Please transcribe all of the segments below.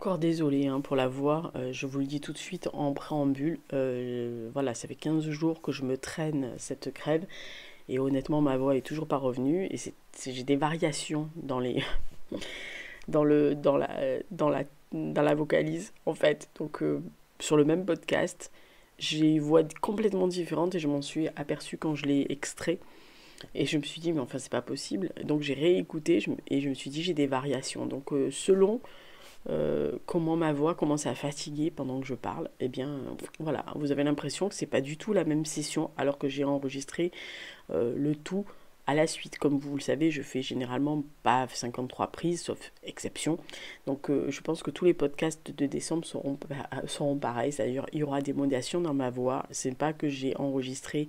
encore désolée hein, pour la voix, je vous le dis tout de suite en préambule. Voilà, ça fait 15 jours que je me traîne cette crève et honnêtement ma voix est toujours pas revenue et j'ai des variations dans les dans le dans la vocalise en fait. Donc sur le même podcast, j'ai une voix complètement différente et je m'en suis aperçue quand je l'ai extrait et je me suis dit mais enfin c'est pas possible. Donc j'ai réécouté et je me suis dit j'ai des variations. Donc selon comment ma voix commence à fatiguer pendant que je parle, eh bien voilà, vous avez l'impression que c'est pas du tout la même session alors que j'ai enregistré le tout à la suite. Comme vous le savez, je fais généralement pas 53 prises, sauf exception. Donc je pense que tous les podcasts de décembre seront pareils, c'est-à-dire il y aura des modulations dans ma voix. C'est pas que j'ai enregistré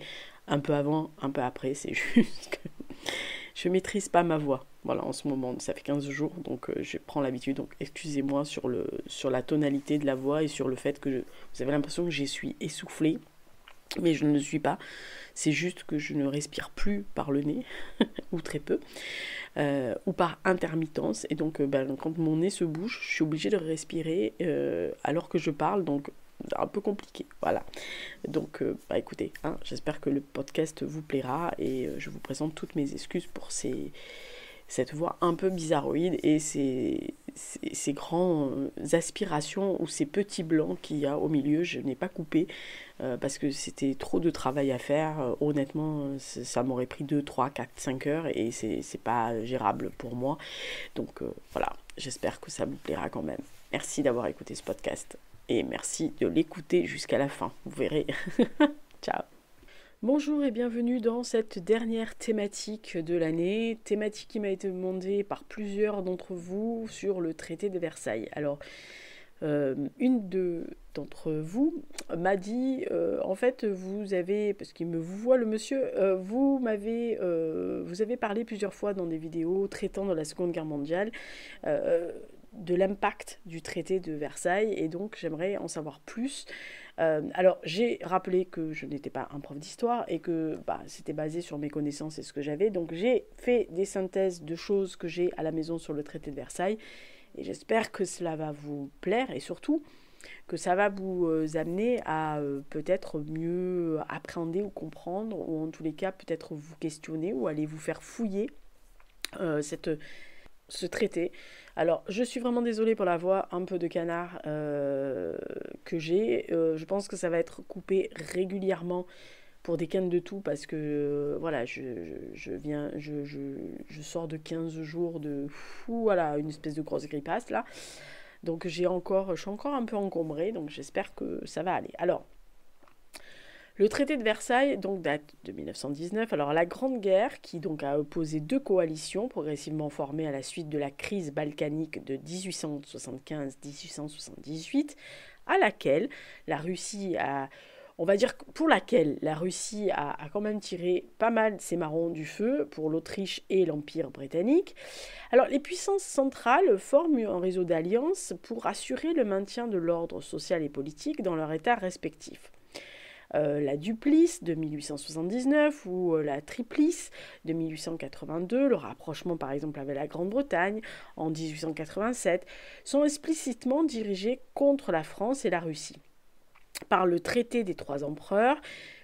un peu avant, un peu après, c'est juste que je maîtrise pas ma voix. Voilà, en ce moment, ça fait 15 jours, donc je prends l'habitude. Donc excusez-moi sur la tonalité de la voix et sur le fait que vous avez l'impression que je suis essoufflée, mais je ne le suis pas. C'est juste que je ne respire plus par le nez, ou très peu, ou par intermittence. Et donc, quand mon nez se bouche, je suis obligée de respirer alors que je parle, donc un peu compliqué. Voilà. Donc, écoutez, hein, j'espère que le podcast vous plaira et je vous présente toutes mes excuses pour cette voix un peu bizarroïde et ces grandes aspirations ou ces petits blancs qu'il y a au milieu. Je n'ai pas coupé parce que c'était trop de travail à faire. Honnêtement, ça m'aurait pris 2, 3, 4, 5 heures et c'est pas gérable pour moi. Donc voilà, j'espère que ça vous plaira quand même. Merci d'avoir écouté ce podcast et merci de l'écouter jusqu'à la fin. Vous verrez. Ciao. Bonjour et bienvenue dans cette dernière thématique de l'année, thématique qui m'a été demandée par plusieurs d'entre vous sur le traité de Versailles. Alors, d'entre vous m'a dit, en fait, vous avez, parce qu'il me vous voit le monsieur, vous avez parlé plusieurs fois dans des vidéos traitant de la Seconde Guerre mondiale, de l'impact du traité de Versailles, et donc j'aimerais en savoir plus. Alors, j'ai rappelé que je n'étais pas un prof d'histoire et que c'était basé sur mes connaissances et ce que j'avais. Donc, j'ai fait des synthèses de choses que j'ai à la maison sur le traité de Versailles. Et j'espère que cela va vous plaire et surtout que ça va vous amener à peut-être mieux appréhender ou comprendre, ou en tous les cas, peut-être vous questionner ou aller vous faire fouiller ce traité. Alors, je suis vraiment désolée pour la voix un peu de canard que j'ai. Je pense que ça va être coupé régulièrement pour des cannes de tout parce que voilà, je sors de 15 jours de voilà, une espèce de grosse grippasse là. Donc je suis encore un peu encombrée, donc j'espère que ça va aller. Alors, le traité de Versailles donc date de 1919. Alors la Grande Guerre, qui donc a opposé deux coalitions progressivement formées à la suite de la crise balkanique de 1875-1878, à laquelle la Russie a, on va dire pour laquelle la Russie a quand même tiré pas mal ses marrons du feu pour l'Autriche et l'Empire britannique. Alors les puissances centrales forment un réseau d'alliances pour assurer le maintien de l'ordre social et politique dans leur état respectif. La duplice de 1879 ou la triplice de 1882, le rapprochement par exemple avec la Grande-Bretagne en 1887, sont explicitement dirigés contre la France et la Russie. Par le traité des trois empereurs,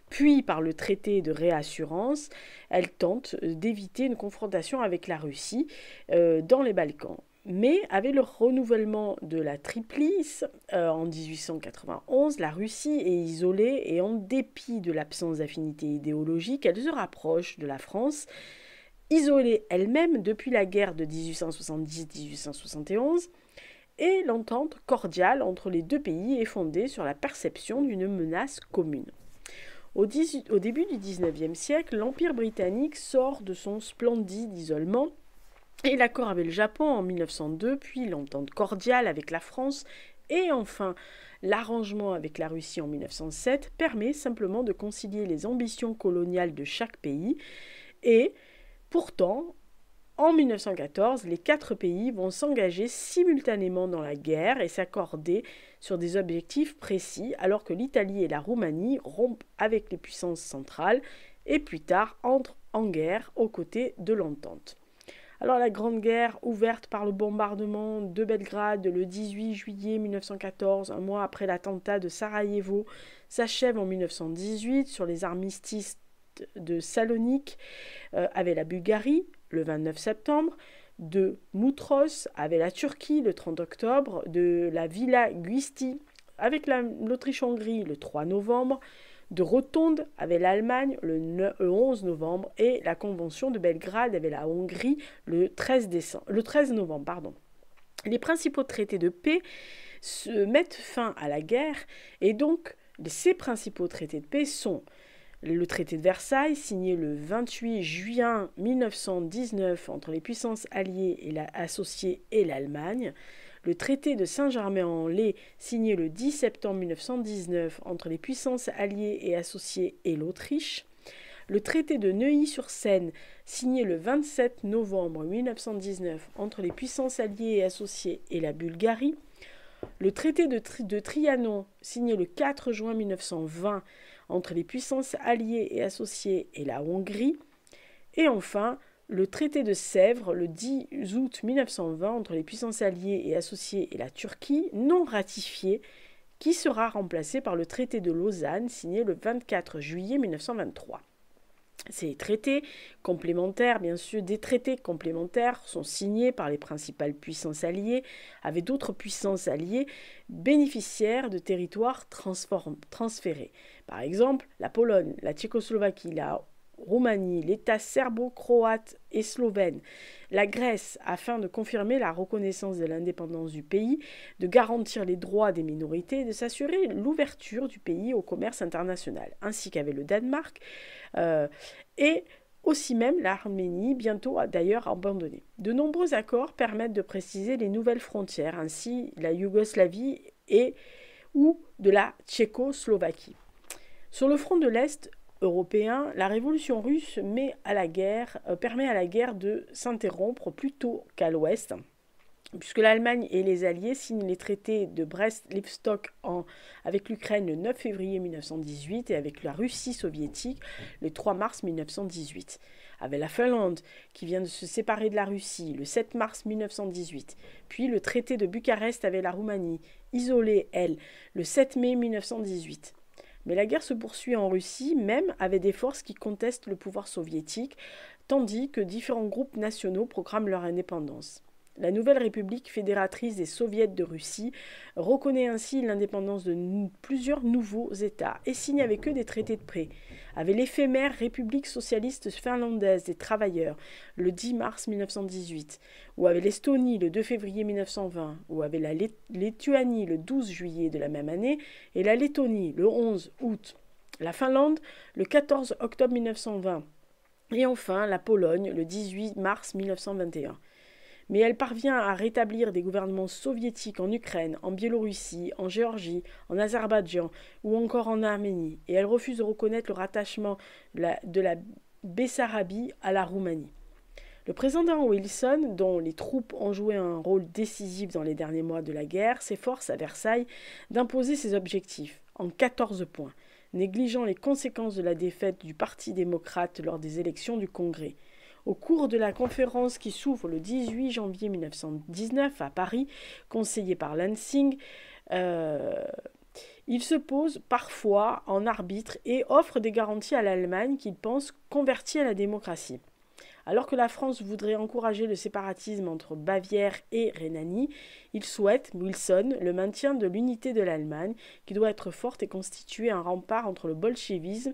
puis par le traité de réassurance, elles tentent d'éviter une confrontation avec la Russie dans les Balkans. Mais avec le renouvellement de la triplice en 1891, la Russie est isolée et en dépit de l'absence d'affinité idéologique, elle se rapproche de la France, isolée elle-même depuis la guerre de 1870-1871, et l'entente cordiale entre les deux pays est fondée sur la perception d'une menace commune. Au début du XIXe siècle, l'Empire britannique sort de son splendide isolement et l'accord avec le Japon en 1902, puis l'entente cordiale avec la France et enfin l'arrangement avec la Russie en 1907 permet simplement de concilier les ambitions coloniales de chaque pays et pourtant en 1914, les quatre pays vont s'engager simultanément dans la guerre et s'accorder sur des objectifs précis, alors que l'Italie et la Roumanie rompent avec les puissances centrales et plus tard entrent en guerre aux côtés de l'entente. Alors la Grande Guerre, ouverte par le bombardement de Belgrade le 18 juillet 1914, un mois après l'attentat de Sarajevo, s'achève en 1918 sur les armistices de Salonique avec la Bulgarie le 29 septembre, de Moutros avec la Turquie le 30 octobre, de la Villa Giusti avec l'Autriche-Hongrie le 3 novembre, de Rotonde avec l'Allemagne le 11 novembre et la Convention de Belgrade avec la Hongrie le 13 novembre. Les principaux traités de paix mettent fin à la guerre et donc ces principaux traités de paix sont le traité de Versailles, signé le 28 juin 1919 entre les puissances alliées et associées et l'Allemagne. Le traité de Saint-Germain-en-Laye, signé le 10 septembre 1919 entre les puissances alliées et associées et l'Autriche. Le traité de Neuilly-sur-Seine, signé le 27 novembre 1919 entre les puissances alliées et associées et la Bulgarie. Le traité de Trianon, signé le 4 juin 1920 entre les puissances alliées et associées et la Hongrie. Et enfin, le traité de Sèvres, le 10 août 1920 entre les puissances alliées et associées et la Turquie, non ratifié, qui sera remplacé par le traité de Lausanne, signé le 24 juillet 1923. Ces traités complémentaires, bien sûr, des traités complémentaires sont signés par les principales puissances alliées, avec d'autres puissances alliées bénéficiaires de territoires transférés. Par exemple, la Pologne, la Tchécoslovaquie, la Roumanie, l'État serbo-croate et slovène, la Grèce, afin de confirmer la reconnaissance de l'indépendance du pays, de garantir les droits des minorités et de s'assurer l'ouverture du pays au commerce international, ainsi qu'avec le Danemark et aussi même l'Arménie, bientôt d'ailleurs abandonnée. De nombreux accords permettent de préciser les nouvelles frontières, ainsi la Yougoslavie ou de la Tchécoslovaquie. Sur le front de l'Est européen, la révolution russe permet à la guerre de s'interrompre plutôt qu'à l'ouest, puisque l'Allemagne et les Alliés signent les traités de Brest-Litovsk avec l'Ukraine le 9 février 1918 et avec la Russie soviétique le 3 mars 1918. Avec la Finlande, qui vient de se séparer de la Russie le 7 mars 1918, puis le traité de Bucarest avec la Roumanie, isolée, elle, le 7 mai 1918. Mais la guerre se poursuit en Russie, même avec des forces qui contestent le pouvoir soviétique, tandis que différents groupes nationaux proclament leur indépendance. La nouvelle République fédératrice des Soviets de Russie reconnaît ainsi l'indépendance de plusieurs nouveaux États et signe avec eux des traités de paix. Avec l'éphémère République socialiste finlandaise des travailleurs le 10 mars 1918, ou avec l'Estonie le 2 février 1920, ou avec la Lituanie le 12 juillet de la même année, et la Lettonie le 11 août, la Finlande le 14 octobre 1920, et enfin la Pologne le 18 mars 1921. Mais elle parvient à rétablir des gouvernements soviétiques en Ukraine, en Biélorussie, en Géorgie, en Azerbaïdjan ou encore en Arménie, et elle refuse de reconnaître le rattachement de la Bessarabie à la Roumanie. Le président Wilson, dont les troupes ont joué un rôle décisif dans les derniers mois de la guerre, s'efforce à Versailles d'imposer ses objectifs en 14 points, négligeant les conséquences de la défaite du Parti démocrate lors des élections du Congrès. Au cours de la conférence qui s'ouvre le 18 janvier 1919 à Paris, conseillé par Lansing, il se pose parfois en arbitre et offre des garanties à l'Allemagne qu'il pense convertie à la démocratie. Alors que la France voudrait encourager le séparatisme entre Bavière et Rhénanie, il souhaite, Wilson, le maintien de l'unité de l'Allemagne, qui doit être forte et constituer un rempart entre le bolchevisme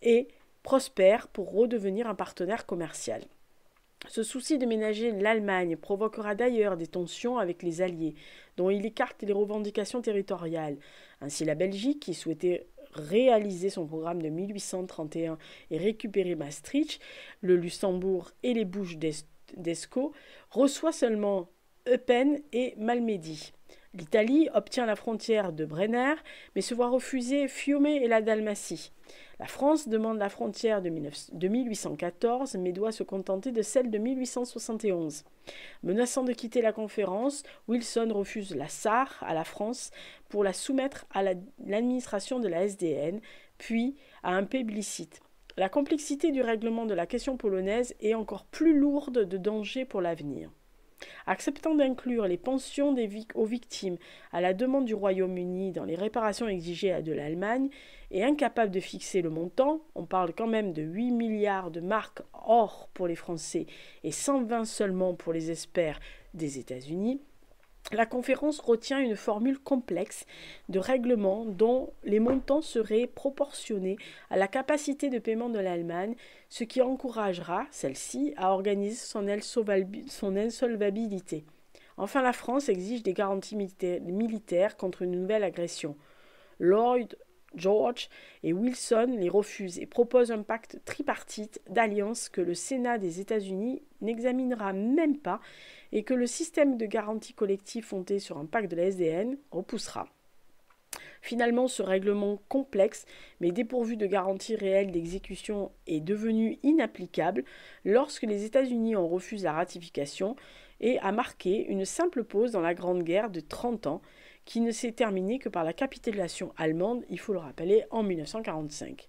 et prospère pour redevenir un partenaire commercial. Ce souci de ménager l'Allemagne provoquera d'ailleurs des tensions avec les Alliés, dont il écarte les revendications territoriales. Ainsi la Belgique, qui souhaitait réaliser son programme de 1831 et récupérer Maastricht, le Luxembourg et les Bouches d'Escaut, reçoit seulement Eupen et Malmedy. L'Italie obtient la frontière de Brenner, mais se voit refuser Fiume et la Dalmatie. La France demande la frontière de 1814, mais doit se contenter de celle de 1871. Menaçant de quitter la conférence, Wilson refuse la Sarre à la France pour la soumettre à l'administration de la SDN, puis à un plébiscite. la complexité du règlement de la question polonaise est encore plus lourde de dangers pour l'avenir. Acceptant d'inclure les pensions aux victimes à la demande du Royaume-Uni dans les réparations exigées de l'Allemagne et incapable de fixer le montant, on parle quand même de 8 milliards de marques or pour les Français et 120 seulement pour les experts des États-Unis, la conférence retient une formule complexe de règlement dont les montants seraient proportionnés à la capacité de paiement de l'Allemagne, ce qui encouragera celle-ci à organiser son insolvabilité. Enfin, la France exige des garanties militaires contre une nouvelle agression. Lloyd George et Wilson les refusent et proposent un pacte tripartite d'alliance que le Sénat des États-Unis n'examinera même pas et que le système de garantie collective fondé sur un pacte de la SDN repoussera. Finalement, ce règlement complexe, mais dépourvu de garantie réelle d'exécution, est devenu inapplicable lorsque les États-Unis en refusent la ratification et a marqué une simple pause dans la Grande Guerre de 30 ans qui ne s'est terminée que par la capitulation allemande, il faut le rappeler, en 1945.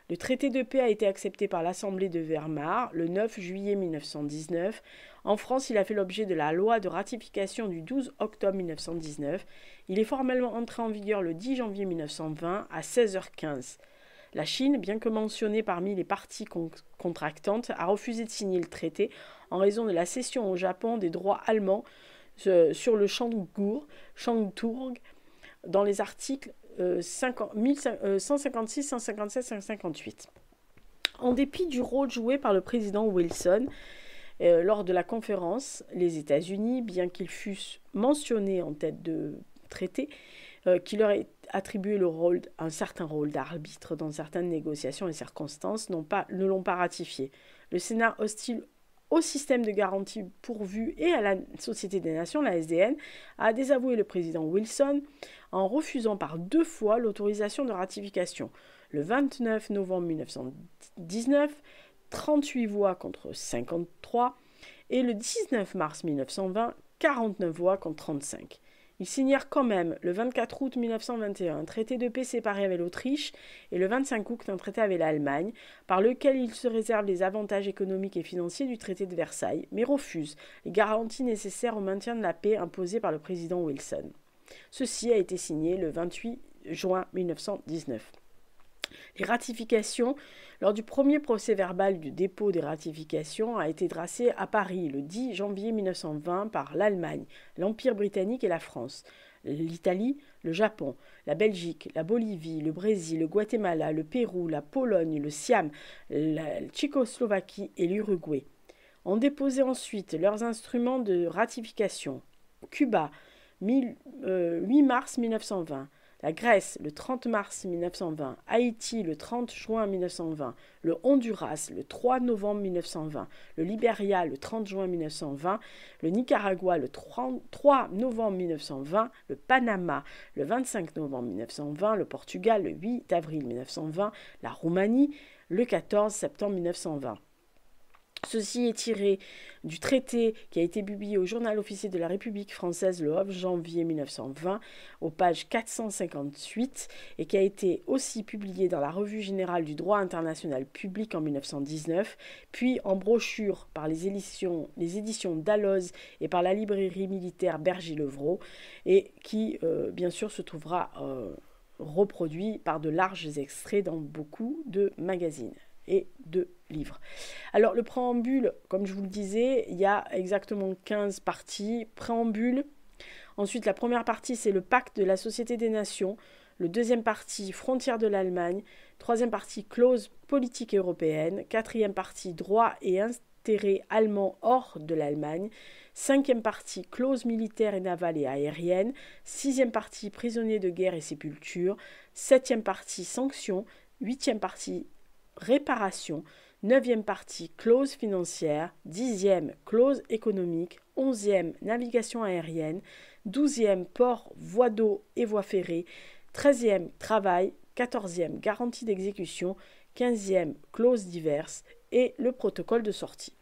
Le traité de paix a été accepté par l'Assemblée de Weimar le 9 juillet 1919. En France, il a fait l'objet de la loi de ratification du 12 octobre 1919. Il est formellement entré en vigueur le 10 janvier 1920 à 16h15. La Chine, bien que mentionnée parmi les parties contractantes, a refusé de signer le traité en raison de la cession au Japon des droits allemands sur le Shangtourg, dans les articles 156, 157, 158. En dépit du rôle joué par le président Wilson lors de la conférence, les États-Unis, bien qu'ils fussent mentionnés en tête de traité, qui leur ait attribué un certain rôle d'arbitre dans certaines négociations et circonstances, ne l'ont pas ratifié. Le Sénat hostile au système de garantie pourvu et à la Société des Nations, la SDN, a désavoué le président Wilson en refusant par 2 fois l'autorisation de ratification. Le 29 novembre 1919, 38 voix contre 53, et le 19 mars 1920, 49 voix contre 35. Ils signèrent quand même le 24 août 1921 un traité de paix séparé avec l'Autriche et le 25 août un traité avec l'Allemagne, par lequel ils se réservent les avantages économiques et financiers du traité de Versailles, mais refusent les garanties nécessaires au maintien de la paix imposées par le président Wilson. Ceci a été signé le 28 juin 1919. Les ratifications, lors du premier procès-verbal du dépôt des ratifications, a été dressé à Paris le 10 janvier 1920 par l'Allemagne, l'Empire britannique et la France, l'Italie, le Japon, la Belgique, la Bolivie, le Brésil, le Guatemala, le Pérou, la Pologne, le Siam, la Tchécoslovaquie et l'Uruguay. Ont déposé ensuite leurs instruments de ratification. Cuba, 8 mars 1920. La Grèce, le 30 mars 1920, Haïti, le 30 juin 1920, le Honduras, le 3 novembre 1920, le Libéria, le 30 juin 1920, le Nicaragua, le 3 novembre 1920, le Panama, le 25 novembre 1920, le Portugal, le 8 avril 1920, la Roumanie, le 14 septembre 1920. Ceci est tiré du traité qui a été publié au Journal officiel de la République française le 9 janvier 1920, aux pages 458, et qui a été aussi publié dans la Revue générale du droit international public en 1919, puis en brochure par les éditions Dalloz et par la librairie militaire Berger-Levrault, et qui, bien sûr, se trouvera reproduit par de larges extraits dans beaucoup de magazines et de livres. Alors le préambule, comme je vous le disais, il y a exactement 15 parties. Préambule. Ensuite, la première partie, c'est le pacte de la Société des Nations. Le deuxième partie, frontières de l'Allemagne. Troisième partie, clause politique européenne. Quatrième partie, droits et intérêts allemands hors de l'Allemagne. Cinquième partie, clause militaire et navale et aérienne. Sixième partie, prisonniers de guerre et sépulture. Septième partie, sanctions. Huitième partie, réparation. 9e partie, clause financière. 10e, clause économique. 11e, navigation aérienne. 12e, port, voie d'eau et voie ferrée. 13e, travail. 14e, garantie d'exécution. 15e, clause diverses. Et le protocole de sortie.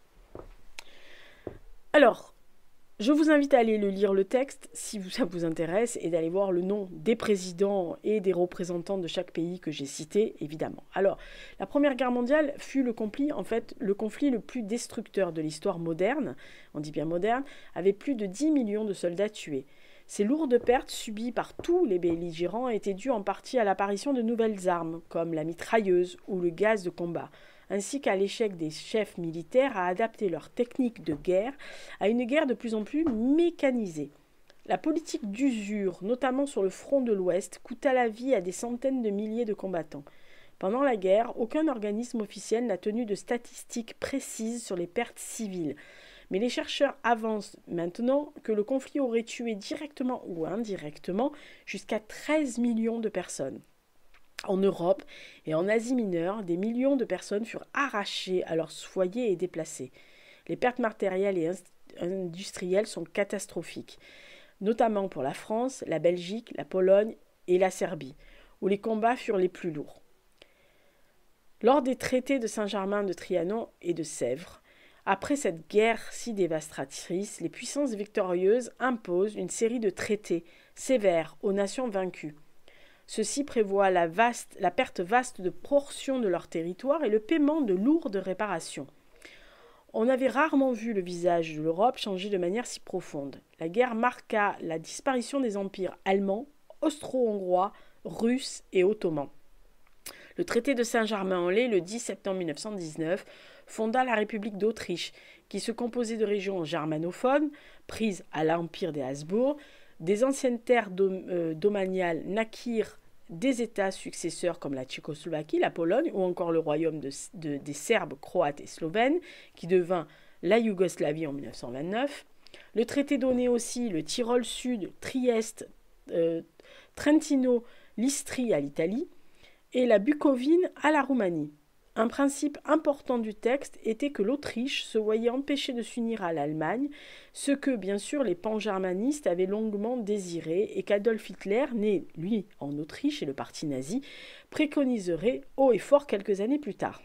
Alors, Je vous invite à aller lire le texte si ça vous intéresse et d'aller voir le nom des présidents et des représentants de chaque pays que j'ai cités, évidemment. Alors, la Première Guerre mondiale fut le conflit le plus destructeur de l'histoire moderne, on dit bien moderne, avec plus de 10 millions de soldats tués. Ces lourdes pertes subies par tous les belligérants étaient dues en partie à l'apparition de nouvelles armes, comme la mitrailleuse ou le gaz de combat, ainsi qu'à l'échec des chefs militaires à adapter leur technique de guerre à une guerre de plus en plus mécanisée. La politique d'usure, notamment sur le front de l'Ouest, coûta la vie à des centaines de milliers de combattants. Pendant la guerre, aucun organisme officiel n'a tenu de statistiques précises sur les pertes civiles. Mais les chercheurs avancent maintenant que le conflit aurait tué directement ou indirectement jusqu'à 13 millions de personnes. En Europe et en Asie mineure, des millions de personnes furent arrachées à leurs foyers et déplacées. Les pertes matérielles et industrielles sont catastrophiques, notamment pour la France, la Belgique, la Pologne et la Serbie, où les combats furent les plus lourds. Lors des traités de Saint-Germain de Trianon et de Sèvres, après cette guerre si dévastatrice, les puissances victorieuses imposent une série de traités sévères aux nations vaincues. Ceux-ci prévoient la perte vaste de portions de leur territoire et le paiement de lourdes réparations. On avait rarement vu le visage de l'Europe changer de manière si profonde. La guerre marqua la disparition des empires allemands, austro-hongrois, russes et ottomans. Le traité de Saint-Germain-en-Laye, le 10 septembre 1919, fonda la République d'Autriche, qui se composait de régions germanophones, prises à l'Empire des Habsbourg. Des anciennes terres domaniales naquirent des États successeurs comme la Tchécoslovaquie, la Pologne ou encore le royaume des Serbes, Croates et Slovènes, qui devint la Yougoslavie en 1929. Le traité donnait aussi le Tyrol Sud, Trieste, Trentino, l'Istrie à l'Italie et la Bucovine à la Roumanie. Un principe important du texte était que l'Autriche se voyait empêchée de s'unir à l'Allemagne, ce que, bien sûr, les pangermanistes avaient longuement désiré et qu'Adolf Hitler, né, lui, en Autriche et le parti nazi, préconiserait haut et fort quelques années plus tard.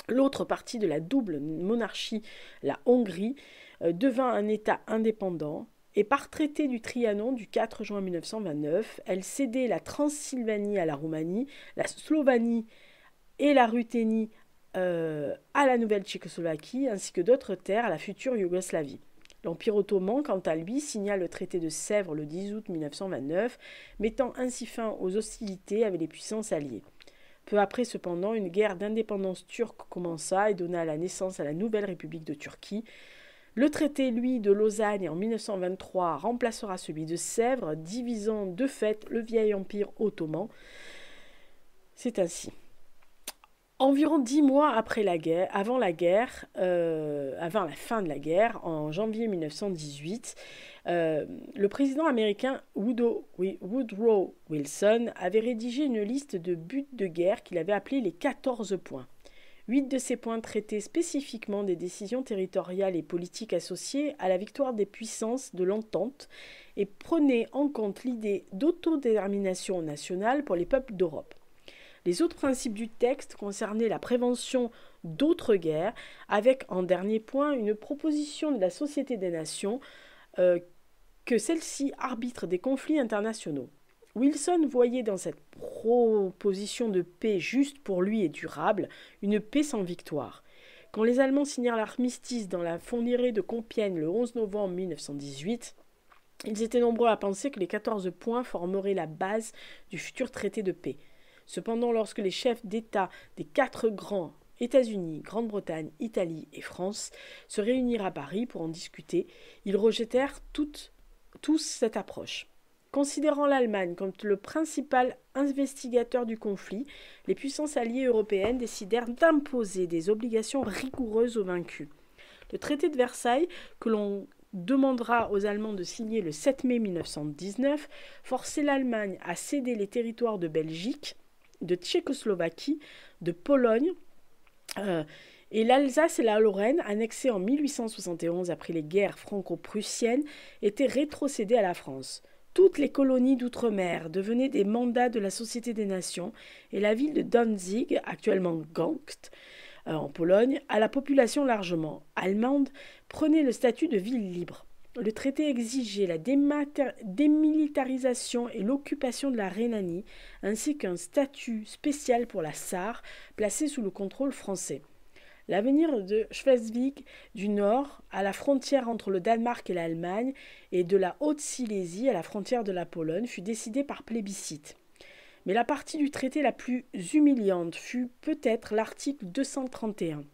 L'autre partie de la double monarchie, la Hongrie, devint un État indépendant et par traité du Trianon du 4 juin 1929, elle cédait la Transylvanie à la Roumanie, la Slovanie et la Ruthénie à la nouvelle Tchécoslovaquie, ainsi que d'autres terres à la future Yougoslavie. L'Empire ottoman, quant à lui, signa le traité de Sèvres le 10 août 1929, mettant ainsi fin aux hostilités avec les puissances alliées. Peu après, cependant, une guerre d'indépendance turque commença et donna la naissance à la nouvelle République de Turquie. Le traité, lui, de Lausanne en 1923 remplacera celui de Sèvres, divisant de fait le vieil empire ottoman. C'est ainsi. Environ 10 mois avant la fin de la guerre, en janvier 1918, le président américain Woodrow Wilson avait rédigé une liste de buts de guerre qu'il avait appelée les 14 points. 8 de ces points traitaient spécifiquement des décisions territoriales et politiques associées à la victoire des puissances de l'entente et prenaient en compte l'idée d'autodétermination nationale pour les peuples d'Europe. Les autres principes du texte concernaient la prévention d'autres guerres, avec en dernier point une proposition de la Société des Nations que celle-ci arbitre des conflits internationaux. Wilson voyait dans cette proposition de paix juste pour lui et durable une paix sans victoire. Quand les Allemands signèrent l'armistice dans la fonderie de Compiègne le 11 novembre 1918, ils étaient nombreux à penser que les 14 points formeraient la base du futur traité de paix. Cependant, lorsque les chefs d'État des 4 grands, États-Unis, Grande-Bretagne, Italie et France, se réunirent à Paris pour en discuter, ils rejetèrent tous cette approche. Considérant l'Allemagne comme le principal investigateur du conflit, les puissances alliées européennes décidèrent d'imposer des obligations rigoureuses aux vaincus. Le traité de Versailles, que l'on demandera aux Allemands de signer le 7 mai 1919, forçait l'Allemagne à céder les territoires de Belgique, de Tchécoslovaquie, de Pologne et l'Alsace et la Lorraine, annexées en 1871 après les guerres franco-prussiennes, étaient rétrocédées à la France. Toutes les colonies d'outre-mer devenaient des mandats de la Société des Nations et la ville de Danzig, actuellement Gdańsk, en Pologne, à la population largement allemande, prenait le statut de ville libre. Le traité exigeait la démilitarisation et l'occupation de la Rhénanie, ainsi qu'un statut spécial pour la Sarre, placée sous le contrôle français. L'avenir de Schleswig du Nord, à la frontière entre le Danemark et l'Allemagne, et de la Haute-Silésie, à la frontière de la Pologne, fut décidé par plébiscite. Mais la partie du traité la plus humiliante fut peut-être l'article 231,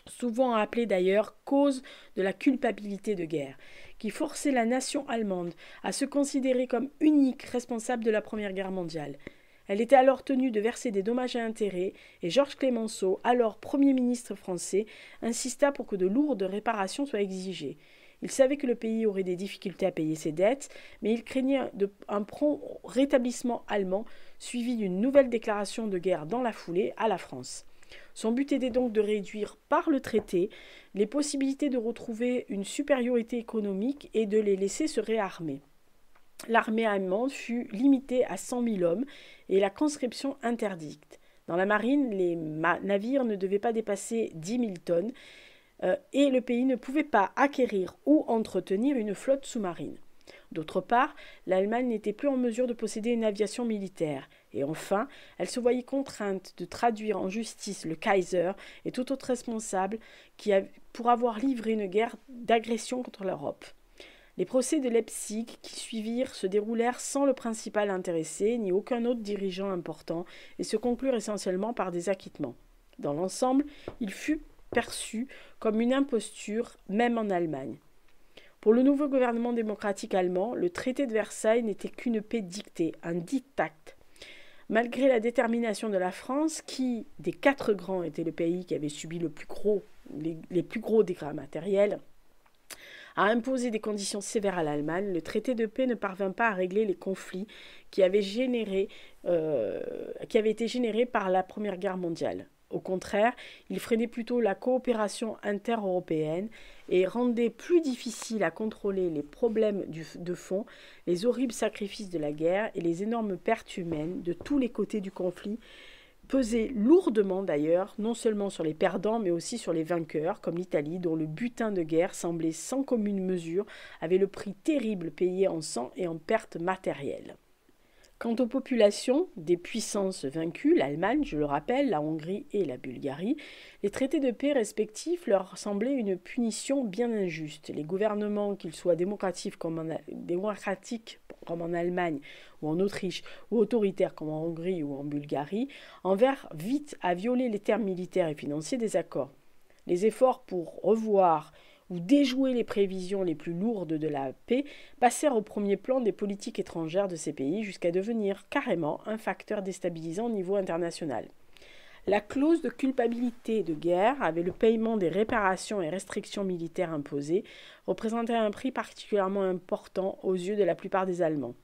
souvent appelé d'ailleurs cause de la culpabilité de guerre, qui forçait la nation allemande à se considérer comme unique responsable de la Première Guerre mondiale. Elle était alors tenue de verser des dommages et intérêts, et Georges Clemenceau, alors Premier ministre français, insista pour que de lourdes réparations soient exigées. Il savait que le pays aurait des difficultés à payer ses dettes, mais il craignait un prompt rétablissement allemand, suivi d'une nouvelle déclaration de guerre dans la foulée à la France. Son but était donc de réduire par le traité les possibilités de retrouver une supériorité économique et de les laisser se réarmer. L'armée allemande fut limitée à 100 000 hommes et la conscription interdite. Dans la marine, les navires ne devaient pas dépasser 10 000 tonnes et le pays ne pouvait pas acquérir ou entretenir une flotte sous-marine. D'autre part, l'Allemagne n'était plus en mesure de posséder une aviation militaire. Et enfin, elle se voyait contrainte de traduire en justice le Kaiser et tout autre responsable pour avoir livré une guerre d'agression contre l'Europe. Les procès de Leipzig qui suivirent se déroulèrent sans le principal intéressé ni aucun autre dirigeant important et se conclurent essentiellement par des acquittements. Dans l'ensemble, il fut perçu comme une imposture, même en Allemagne. Pour le nouveau gouvernement démocratique allemand, le traité de Versailles n'était qu'une paix dictée, un diktat. Malgré la détermination de la France, qui, des quatre grands, était le pays qui avait subi les plus gros dégâts matériels, a imposé des conditions sévères à l'Allemagne, le traité de paix ne parvint pas à régler les conflits qui avaient été générés par la Première Guerre mondiale. Au contraire, il freinait plutôt la coopération inter-européenne et rendait plus difficile à contrôler les problèmes de fond, les horribles sacrifices de la guerre et les énormes pertes humaines de tous les côtés du conflit pesaient lourdement d'ailleurs, non seulement sur les perdants mais aussi sur les vainqueurs, comme l'Italie, dont le butin de guerre semblait sans commune mesure, avait le prix terrible payé en sang et en pertes matérielles. Quant aux populations des puissances vaincues, l'Allemagne, je le rappelle, la Hongrie et la Bulgarie, les traités de paix respectifs leur semblaient une punition bien injuste. Les gouvernements, qu'ils soient démocratiques comme en Allemagne ou en Autriche, ou autoritaires comme en Hongrie ou en Bulgarie, en vinrent vite à violer les termes militaires et financiers des accords. Les efforts pour revoir ou déjouer les prévisions les plus lourdes de la paix passèrent au premier plan des politiques étrangères de ces pays jusqu'à devenir carrément un facteur déstabilisant au niveau international. La clause de culpabilité de guerre, avec le paiement des réparations et restrictions militaires imposées, représentait un prix particulièrement important aux yeux de la plupart des Allemands.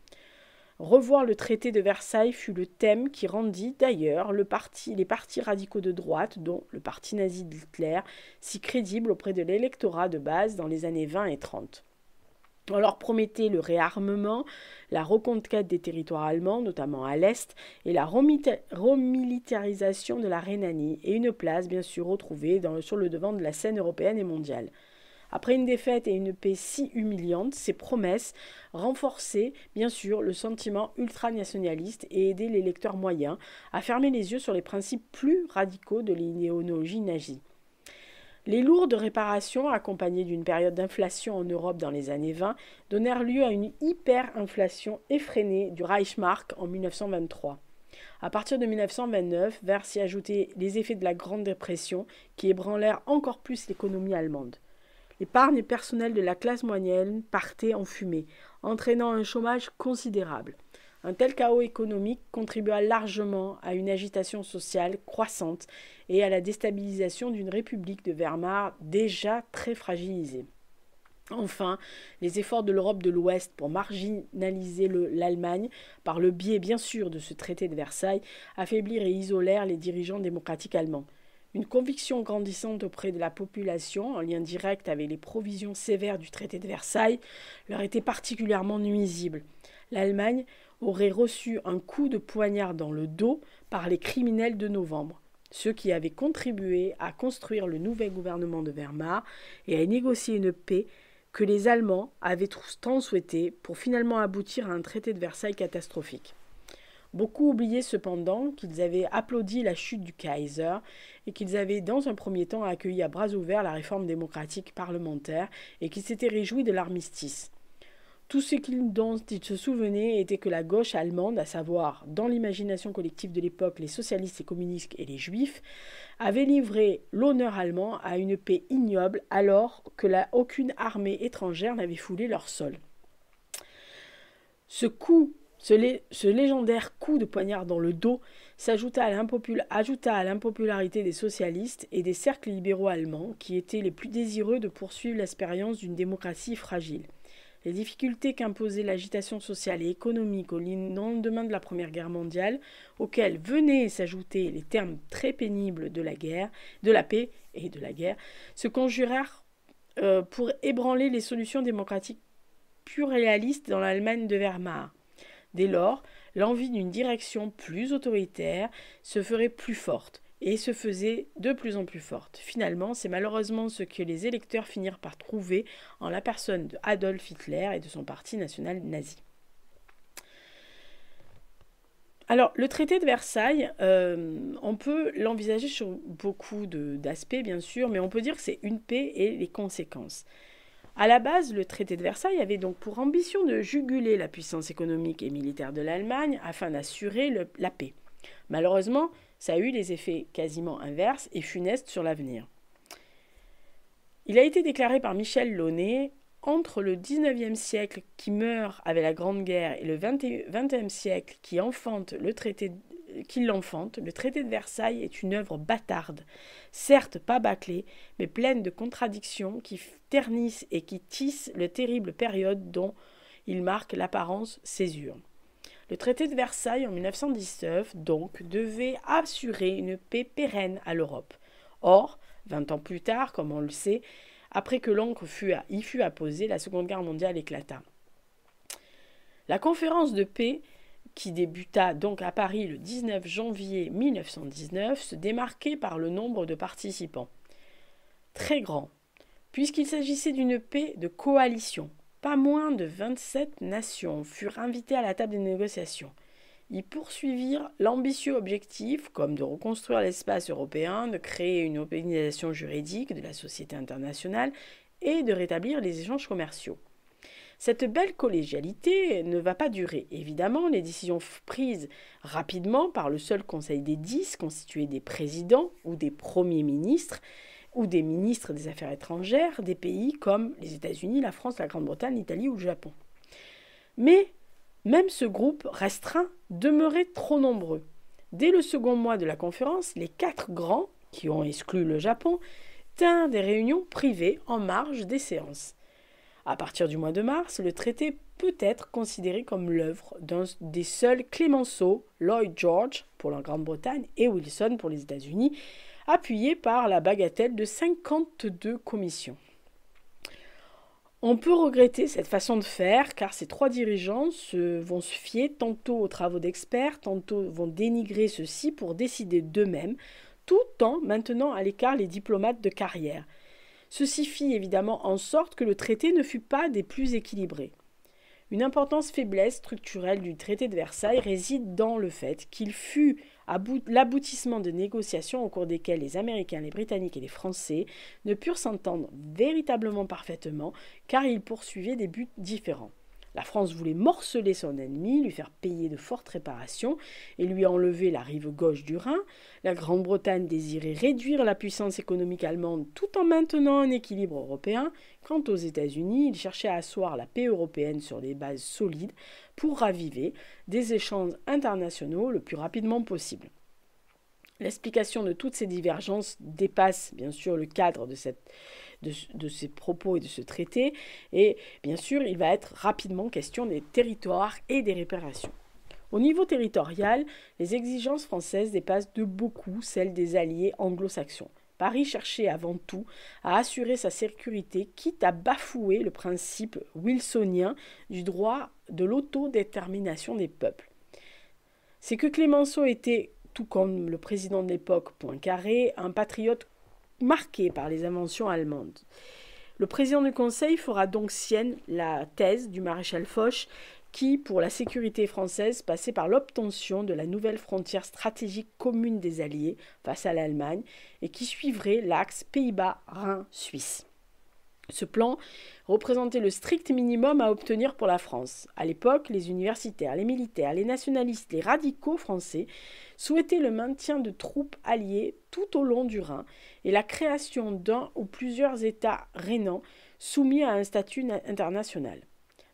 Revoir le traité de Versailles fut le thème qui rendit d'ailleurs les partis radicaux de droite, dont le parti nazi d'Hitler, si crédibles auprès de l'électorat de base dans les années 20 et 30. On leur promettait le réarmement, la reconquête des territoires allemands, notamment à l'Est, et la remilitarisation de la Rhénanie, et une place bien sûr retrouvée sur le devant de la scène européenne et mondiale. Après une défaite et une paix si humiliantes, ces promesses renforçaient bien sûr le sentiment ultranationaliste et aidaient les lecteurs moyens à fermer les yeux sur les principes plus radicaux de l'idéologie nazie. Les lourdes réparations, accompagnées d'une période d'inflation en Europe dans les années 20, donnèrent lieu à une hyperinflation effrénée du Reichsmark en 1923. À partir de 1929, vinrent s'y ajouter les effets de la Grande Dépression qui ébranlèrent encore plus l'économie allemande. L'épargne personnelle de la classe moyenne partait en fumée, entraînant un chômage considérable. Un tel chaos économique contribua largement à une agitation sociale croissante et à la déstabilisation d'une république de Weimar déjà très fragilisée. Enfin, les efforts de l'Europe de l'Ouest pour marginaliser l'Allemagne, par le biais bien sûr de ce traité de Versailles, affaiblirent et isolèrent les dirigeants démocratiques allemands. Une conviction grandissante auprès de la population, en lien direct avec les provisions sévères du traité de Versailles, leur était particulièrement nuisible. L'Allemagne aurait reçu un coup de poignard dans le dos par les criminels de novembre, ceux qui avaient contribué à construire le nouvel gouvernement de Weimar et à négocier une paix que les Allemands avaient tant souhaité pour finalement aboutir à un traité de Versailles catastrophique. Beaucoup oubliaient cependant qu'ils avaient applaudi la chute du Kaiser et qu'ils avaient dans un premier temps accueilli à bras ouverts la réforme démocratique parlementaire et qu'ils s'étaient réjouis de l'armistice. Tout ce dont ils se souvenaient était que la gauche allemande, à savoir dans l'imagination collective de l'époque les socialistes, les communistes et les juifs, avait livré l'honneur allemand à une paix ignoble alors que aucune armée étrangère n'avait foulé leur sol. Ce légendaire coup de poignard dans le dos ajouta à l'impopularité des socialistes et des cercles libéraux allemands qui étaient les plus désireux de poursuivre l'expérience d'une démocratie fragile. Les difficultés qu'imposait l'agitation sociale et économique au lendemain de la Première Guerre mondiale, auxquelles venaient s'ajouter les termes très pénibles de la paix et de la guerre, se conjurèrent pour ébranler les solutions démocratiques plus réalistes dans l'Allemagne de Wehrmacht. Dès lors, l'envie d'une direction plus autoritaire se ferait plus forte et se faisait de plus en plus forte. Finalement, c'est malheureusement ce que les électeurs finirent par trouver en la personne d'Adolf Hitler et de son parti national nazi. Alors, le traité de Versailles, on peut l'envisager sur beaucoup d'aspects, bien sûr, mais on peut dire que c'est une paix et les conséquences. À la base, le traité de Versailles avait donc pour ambition de juguler la puissance économique et militaire de l'Allemagne afin d'assurer la paix. Malheureusement, ça a eu les effets quasiment inverses et funestes sur l'avenir. Il a été déclaré par Michel Launay entre le XIXe siècle qui meurt avec la Grande Guerre et le XXe siècle qui l'enfante, le traité de Versailles est une œuvre bâtarde, certes pas bâclée, mais pleine de contradictions qui ternissent et qui tissent la terrible période dont il marque l'apparence césure. Le traité de Versailles en 1919, donc, devait assurer une paix pérenne à l'Europe. Or, 20 ans plus tard, comme on le sait, après que l'encre y fut apposée, la Seconde Guerre mondiale éclata. La conférence de paix, qui débuta donc à Paris le 19 janvier 1919, se démarquait par le nombre de participants. Très grand, puisqu'il s'agissait d'une paix de coalition. Pas moins de 27 nations furent invitées à la table des négociations. Ils poursuivirent l'ambitieux objectif, comme de reconstruire l'espace européen, de créer une organisation juridique de la société internationale et de rétablir les échanges commerciaux. Cette belle collégialité ne va pas durer. Évidemment, les décisions prises rapidement par le seul Conseil des 10, constitué des présidents ou des premiers ministres, ou des ministres des Affaires étrangères des pays comme les États-Unis, la France, la Grande-Bretagne, l'Italie ou le Japon. Mais même ce groupe restreint demeurait trop nombreux. Dès le second mois de la conférence, les 4 grands, qui ont exclu le Japon, tinrent des réunions privées en marge des séances. À partir du mois de mars, le traité peut être considéré comme l'œuvre des seuls Clemenceau, Lloyd George pour la Grande-Bretagne et Wilson pour les États-Unis, appuyé par la bagatelle de 52 commissions. On peut regretter cette façon de faire car ces 3 dirigeants vont se fier tantôt aux travaux d'experts, tantôt vont dénigrer ceux-ci pour décider d'eux-mêmes, tout en maintenant à l'écart les diplomates de carrière. Ceci fit évidemment en sorte que le traité ne fut pas des plus équilibrés. Une importante faiblesse structurelle du traité de Versailles réside dans le fait qu'il fut l'aboutissement de négociations au cours desquelles les Américains, les Britanniques et les Français ne purent s'entendre véritablement parfaitement car ils poursuivaient des buts différents. La France voulait morceler son ennemi, lui faire payer de fortes réparations et lui enlever la rive gauche du Rhin. La Grande-Bretagne désirait réduire la puissance économique allemande tout en maintenant un équilibre européen. Quant aux États-Unis, ils cherchaient à asseoir la paix européenne sur des bases solides pour raviver des échanges internationaux le plus rapidement possible. L'explication de toutes ces divergences dépasse bien sûr le cadre de ces propos et de ce traité, et bien sûr il va être rapidement question des territoires et des réparations. Au niveau territorial, les exigences françaises dépassent de beaucoup celles des alliés anglo-saxons. Paris cherchait avant tout à assurer sa sécurité, quitte à bafouer le principe wilsonien du droit de l'autodétermination des peuples. C'est que Clemenceau était, tout comme le président de l'époque Poincaré, un patriote marqué par les inventions allemandes. Le président du Conseil fera donc sienne la thèse du maréchal Foch qui, pour la sécurité française, passait par l'obtention de la nouvelle frontière stratégique commune des Alliés face à l'Allemagne et qui suivrait l'axe Pays-Bas-Rhin-Suisse. Ce plan représentait le strict minimum à obtenir pour la France. À l'époque, les universitaires, les militaires, les nationalistes, les radicaux français souhaitaient le maintien de troupes alliées tout au long du Rhin et la création d'un ou plusieurs États rhénans soumis à un statut international.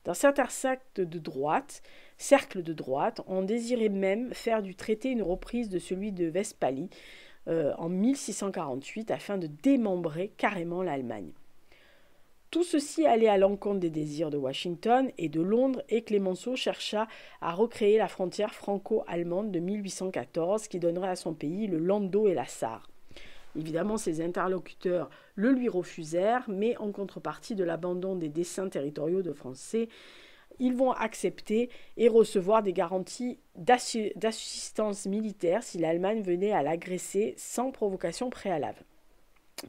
Dans certains cercles de droite, on désirait même faire du traité une reprise de celui de Westphalie en 1648 afin de démembrer carrément l'Allemagne. Tout ceci allait à l'encontre des désirs de Washington et de Londres et Clémenceau chercha à recréer la frontière franco-allemande de 1814 qui donnerait à son pays le Landau et la Sarre. Évidemment, ses interlocuteurs le lui refusèrent, mais en contrepartie de l'abandon des desseins territoriaux de Français, ils vont accepter et recevoir des garanties d'assistance militaire si l'Allemagne venait à l'agresser sans provocation préalable.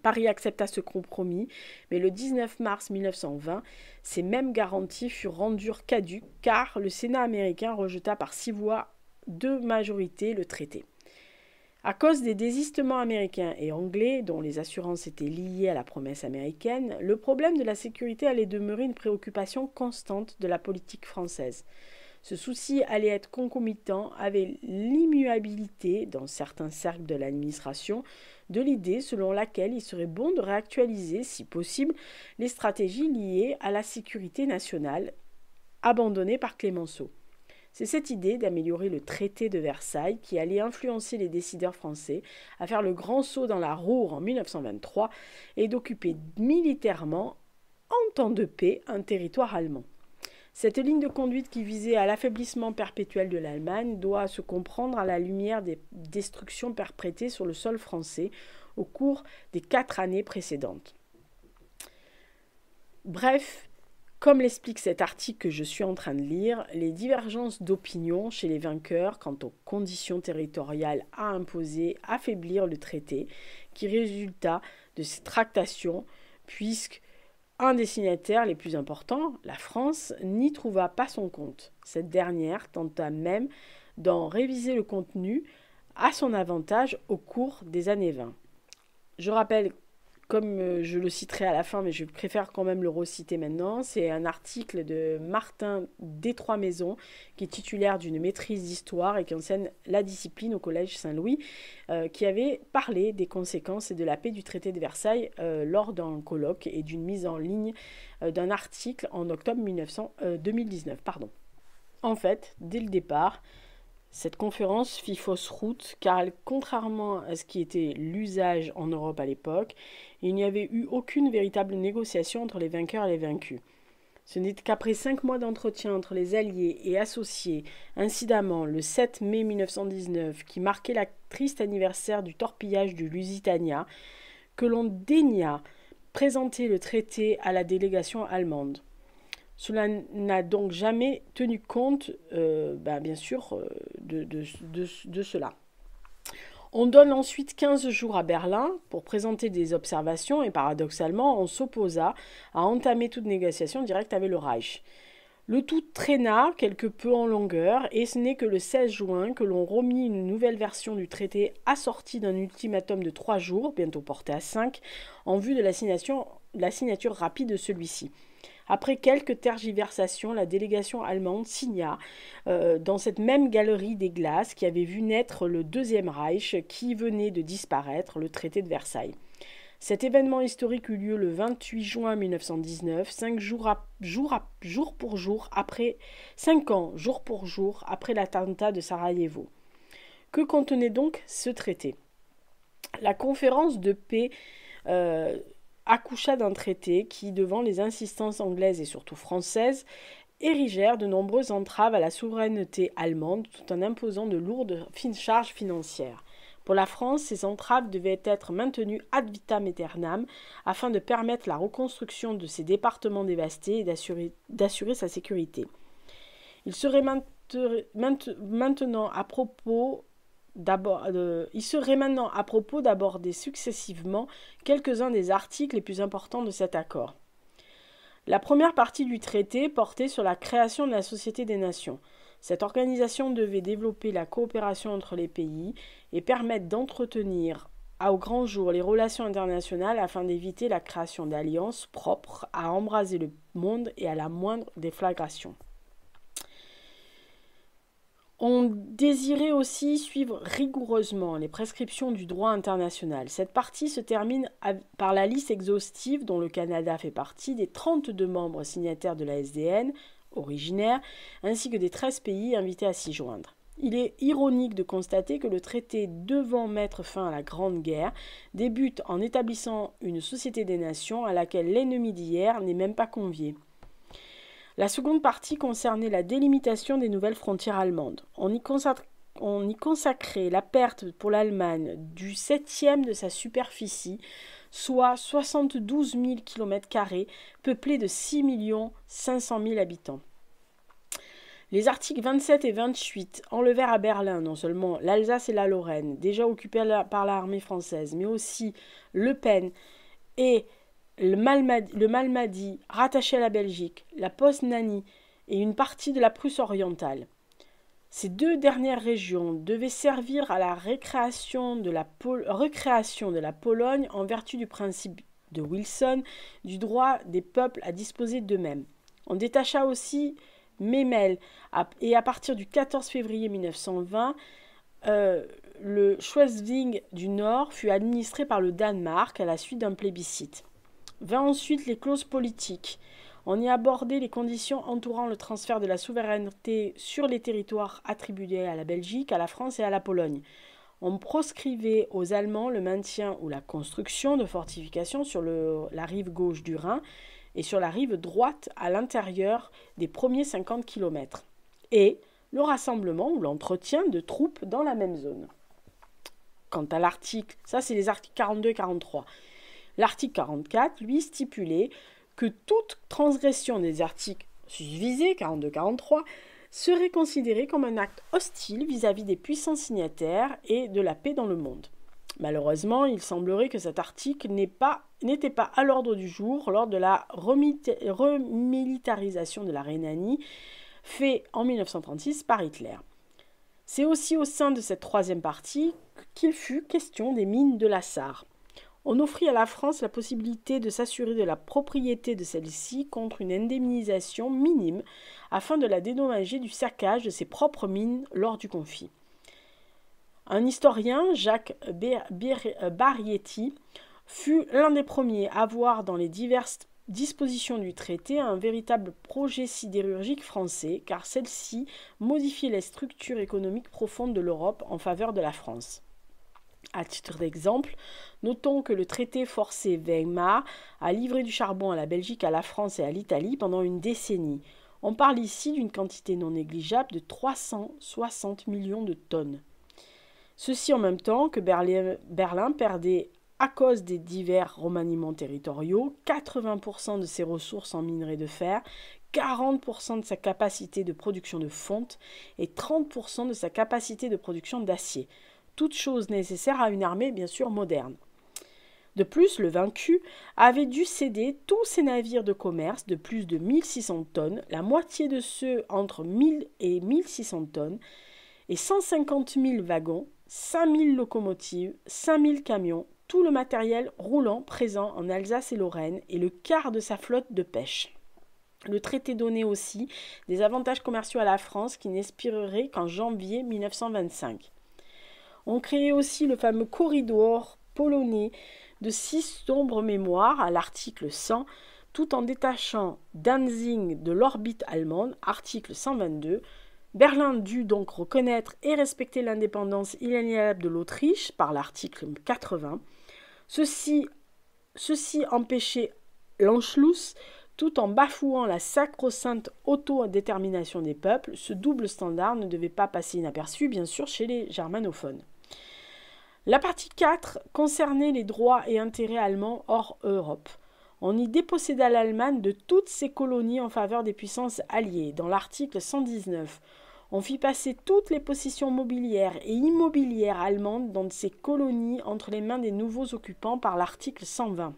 Paris accepta ce compromis, mais le 19 mars 1920, ces mêmes garanties furent rendues caduques car le Sénat américain rejeta par 6 voix de majorité le traité. À cause des désistements américains et anglais, dont les assurances étaient liées à la promesse américaine, le problème de la sécurité allait demeurer une préoccupation constante de la politique française. Ce souci allait être concomitant avec l'immuabilité, dans certains cercles de l'administration, de l'idée selon laquelle il serait bon de réactualiser, si possible, les stratégies liées à la sécurité nationale, abandonnées par Clémenceau. C'est cette idée d'améliorer le traité de Versailles qui allait influencer les décideurs français à faire le grand saut dans la Ruhr en 1923 et d'occuper militairement, en temps de paix, un territoire allemand. Cette ligne de conduite qui visait à l'affaiblissement perpétuel de l'Allemagne doit se comprendre à la lumière des destructions perpétrées sur le sol français au cours des 4 années précédentes. Bref, comme l'explique cet article que je suis en train de lire, les divergences d'opinion chez les vainqueurs quant aux conditions territoriales à imposer affaiblirent le traité, qui résulta de ces tractations, puisque un des signataires les plus importants, la France, n'y trouva pas son compte. Cette dernière tenta même d'en réviser le contenu à son avantage au cours des années 20. Je rappelle, comme je le citerai à la fin, mais je préfère quand même le reciter maintenant, c'est un article de Martin Détroit-Maison, qui est titulaire d'une maîtrise d'histoire et qui enseigne la discipline au Collège Saint-Louis, qui avait parlé des conséquences et de la paix du traité de Versailles lors d'un colloque et d'une mise en ligne d'un article en octobre 2019. En fait, dès le départ, cette conférence fit fausse route car, contrairement à ce qui était l'usage en Europe à l'époque, il n'y avait eu aucune véritable négociation entre les vainqueurs et les vaincus. Ce n'est qu'après 5 mois d'entretien entre les alliés et associés, incidemment le 7 mai 1919, qui marquait le triste anniversaire du torpillage du Lusitania, que l'on daigna présenter le traité à la délégation allemande. Cela n'a donc jamais tenu compte, bien sûr, de cela. On donne ensuite 15 jours à Berlin pour présenter des observations et paradoxalement, on s'opposa à entamer toute négociation directe avec le Reich. Le tout traîna quelque peu en longueur et ce n'est que le 16 juin que l'on remit une nouvelle version du traité assortie d'un ultimatum de 3 jours, bientôt porté à 5, en vue de la signature rapide de celui-ci. Après quelques tergiversations, la délégation allemande signa dans cette même galerie des glaces qui avait vu naître le Deuxième Reich qui venait de disparaître, le traité de Versailles. Cet événement historique eut lieu le 28 juin 1919, 5 ans, jour pour jour, après l'attentat de Sarajevo. Que contenait donc ce traité ? La conférence de paix accoucha d'un traité qui, devant les insistances anglaises et surtout françaises, érigèrent de nombreuses entraves à la souveraineté allemande tout en imposant de lourdes charges financières. Pour la France, ces entraves devaient être maintenues ad vitam aeternam afin de permettre la reconstruction de ses départements dévastés et d'assurer sa sécurité. Il serait maintenant à propos d'aborder successivement quelques-uns des articles les plus importants de cet accord. La première partie du traité portait sur la création de la Société des Nations. Cette organisation devait développer la coopération entre les pays et permettre d'entretenir au grand jour les relations internationales afin d'éviter la création d'alliances propres à embraser le monde et à la moindre déflagration. On désirait aussi suivre rigoureusement les prescriptions du droit international. Cette partie se termine par la liste exhaustive, dont le Canada fait partie, des 32 membres signataires de la SDN, originaires, ainsi que des 13 pays invités à s'y joindre. Il est ironique de constater que le traité devant mettre fin à la Grande Guerre débute en établissant une société des nations à laquelle l'ennemi d'hier n'est même pas convié. La seconde partie concernait la délimitation des nouvelles frontières allemandes. On y consacrait la perte pour l'Allemagne du 7e de sa superficie, soit 72 000 km², peuplée de 6 500 000 habitants. Les articles 27 et 28 enlevèrent à Berlin non seulement l'Alsace et la Lorraine, déjà occupées par l'armée française, mais aussi Le Pen et le Malmedy, rattaché à la Belgique, la Poznanie et une partie de la Prusse orientale. Ces deux dernières régions devaient servir à la recréation de la Pologne en vertu du principe de Wilson du droit des peuples à disposer d'eux-mêmes. On détacha aussi Memel et à partir du 14 février 1920, le Schleswig du Nord fut administré par le Danemark à la suite d'un plébiscite. Vint ensuite les clauses politiques. On y abordait les conditions entourant le transfert de la souveraineté sur les territoires attribués à la Belgique, à la France et à la Pologne. On proscrivait aux Allemands le maintien ou la construction de fortifications sur la rive gauche du Rhin et sur la rive droite à l'intérieur des premiers 50 km, et le rassemblement ou l'entretien de troupes dans la même zone. Quant à l'article, ça c'est les articles 42 et 43. L'article 44, lui, stipulait que toute transgression des articles susvisés, 42-43, serait considérée comme un acte hostile vis-à-vis des puissants signataires et de la paix dans le monde. Malheureusement, il semblerait que cet article n'était pas à l'ordre du jour lors de la remilitarisation de la Rhénanie, fait en 1936 par Hitler. C'est aussi au sein de cette troisième partie qu'il fut question des mines de la Sarre. On offrit à la France la possibilité de s'assurer de la propriété de celle-ci contre une indemnisation minime afin de la dédommager du saccage de ses propres mines lors du conflit. Un historien, Jacques Barietti, fut l'un des premiers à voir dans les diverses dispositions du traité un véritable projet sidérurgique français, car celle-ci modifiait les structures économiques profondes de l'Europe en faveur de la France. À titre d'exemple, notons que le traité forçait Weimar à livrer du charbon à la Belgique, à la France et à l'Italie pendant une décennie. On parle ici d'une quantité non négligeable de 360 millions de tonnes. Ceci en même temps que Berlin perdait, à cause des divers remaniements territoriaux, 80% de ses ressources en minerais de fer, 40% de sa capacité de production de fonte et 30% de sa capacité de production d'acier. Toutes choses nécessaires à une armée bien sûr moderne. De plus, le vaincu avait dû céder tous ses navires de commerce de plus de 1600 tonnes, la moitié de ceux entre 1000 et 1600 tonnes, et 150 000 wagons, 5000 locomotives, 5000 camions, tout le matériel roulant présent en Alsace et Lorraine et le quart de sa flotte de pêche. Le traité donnait aussi des avantages commerciaux à la France qui n'expireraient qu'en janvier 1925. On créait aussi le fameux corridor polonais de 6 sombres mémoires à l'article 100, tout en détachant Danzig de l'orbite allemande, article 122. Berlin dut donc reconnaître et respecter l'indépendance inaliénable de l'Autriche par l'article 80. Ceci empêchait l'Anschluss tout en bafouant la sacro-sainte autodétermination des peuples. Ce double standard ne devait pas passer inaperçu, bien sûr, chez les germanophones. La partie 4 concernait les droits et intérêts allemands hors Europe. On y déposséda l'Allemagne de toutes ses colonies en faveur des puissances alliées. Dans l'article 119, on fit passer toutes les possessions mobilières et immobilières allemandes dans ces colonies entre les mains des nouveaux occupants par l'article 120.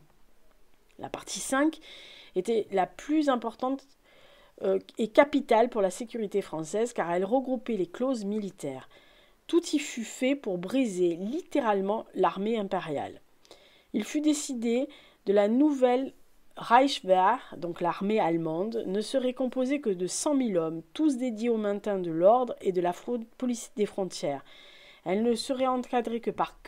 La partie 5 était la plus importante et capitale pour la sécurité française car elle regroupait les clauses militaires. Tout y fut fait pour briser littéralement l'armée impériale. Il fut décidé de la nouvelle Reichswehr, donc l'armée allemande, ne serait composée que de 100 000 hommes, tous dédiés au maintien de l'ordre et de la police des frontières. Elle ne serait encadrée que par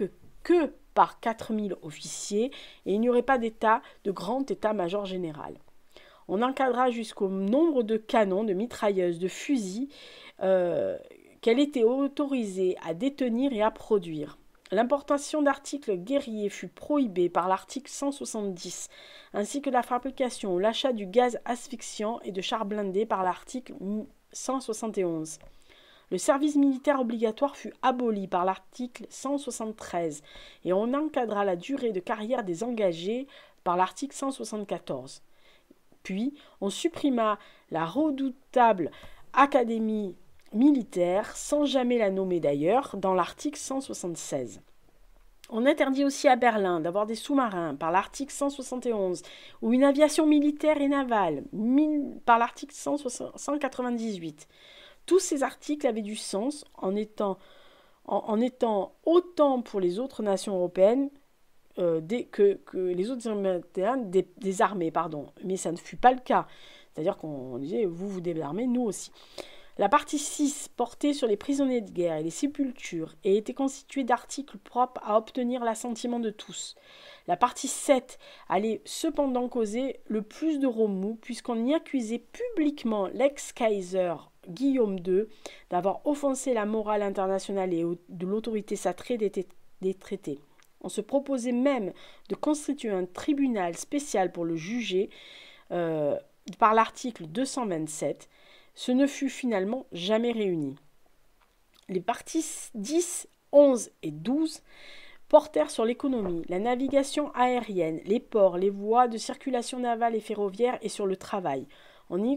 4 000 officiers et il n'y aurait pas de grand état-major général. On encadra jusqu'au nombre de canons, de mitrailleuses, de fusils qu'elle était autorisée à détenir et à produire. L'importation d'articles guerriers fut prohibée par l'article 170, ainsi que la fabrication ou l'achat du gaz asphyxiant et de chars blindés par l'article 171. Le service militaire obligatoire fut aboli par l'article 173 et on encadra la durée de carrière des engagés par l'article 174. Puis, on supprima la redoutable académie militaire, sans jamais la nommer d'ailleurs, dans l'article 176. On interdit aussi à Berlin d'avoir des sous-marins par l'article 171 ou une aviation militaire et navale par l'article 198. Tous ces articles avaient du sens en étant autant pour les autres nations européennes que les autres Européens désarmés, mais ça ne fut pas le cas. C'est-à-dire qu'on disait, vous désarmez, nous aussi. La partie 6 portait sur les prisonniers de guerre et les sépultures et était constituée d'articles propres à obtenir l'assentiment de tous. La partie 7 allait cependant causer le plus de remous puisqu'on y accusait publiquement l'ex-Kaiser Guillaume II d'avoir offensé la morale internationale et de l'autorité sacrée des traités. On se proposait même de constituer un tribunal spécial pour le juger par l'article 227. Ce ne fut finalement jamais réuni. Les parties 10, 11 et 12 portèrent sur l'économie, la navigation aérienne, les ports, les voies de circulation navale et ferroviaire et sur le travail. On y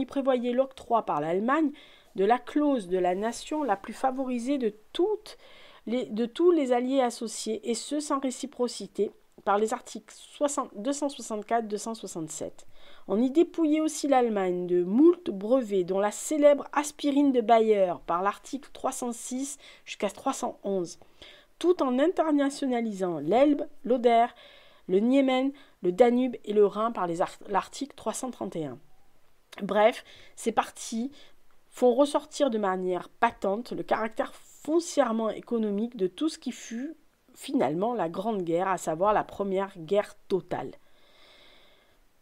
prévoyait l'octroi par l'Allemagne de la clause de la nation la plus favorisée de tous les alliés associés, et ce sans réciprocité, par les articles 264-267. On y dépouillait aussi l'Allemagne de moult brevets, dont la célèbre aspirine de Bayer, par l'article 306 jusqu'à 311, tout en internationalisant l'Elbe, l'Oder, le Niemen, le Danube et le Rhin par l'article 331. Bref, ces parties font ressortir de manière patente le caractère foncièrement économique de tout ce qui fut finalement la Grande Guerre, à savoir la première guerre totale.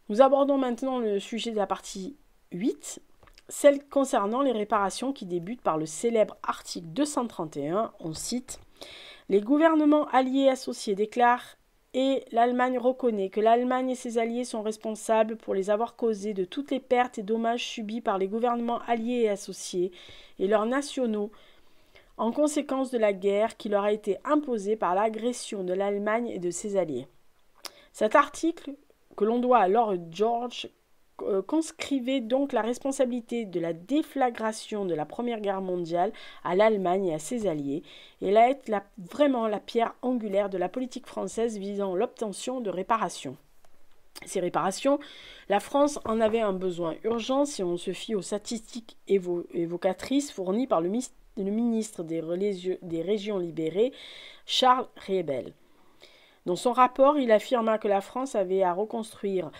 Nous abordons maintenant le sujet de la partie 8, celle concernant les réparations qui débute par le célèbre article 231. On cite « Les gouvernements alliés et associés déclarent et l'Allemagne reconnaît que l'Allemagne et ses alliés sont responsables pour les avoir causés de toutes les pertes et dommages subis par les gouvernements alliés et associés et leurs nationaux en conséquence de la guerre qui leur a été imposée par l'agression de l'Allemagne et de ses alliés. » Cet article, que l'on doit à Lord George, conscrivait donc la responsabilité de la déflagration de la Première Guerre mondiale à l'Allemagne et à ses alliés, et là est vraiment la pierre angulaire de la politique française visant l'obtention de réparations. Ces réparations, la France en avait un besoin urgent si on se fie aux statistiques évocatrices fournies par le ministre des Régions libérées, Charles Riebel. Dans son rapport, il affirma que la France avait à reconstruire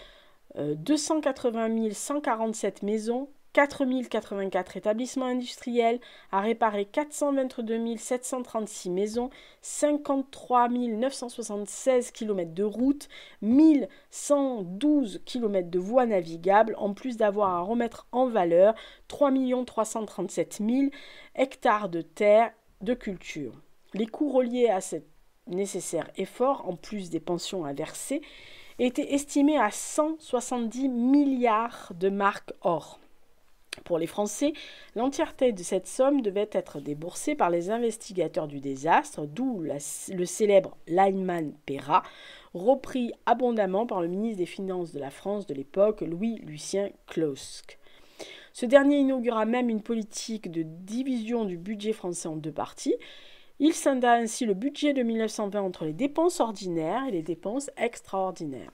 280 147 maisons, 4 084 établissements industriels, à réparer 422 736 maisons, 53 976 km de routes, 1112 km de voies navigables, en plus d'avoir à remettre en valeur 3 337 000 hectares de terres de culture. Les coûts reliés à cet nécessaire effort, en plus des pensions à verser, étaient estimés à 170 milliards de marks or. Pour les Français, l'entièreté de cette somme devait être déboursée par les investigateurs du désastre, d'où le célèbre Lyman-Perra, repris abondamment par le ministre des Finances de la France de l'époque, Louis-Lucien Clausque. Ce dernier inaugura même une politique de division du budget français en deux parties. Il scinda ainsi le budget de 1920 entre les dépenses ordinaires et les dépenses extraordinaires.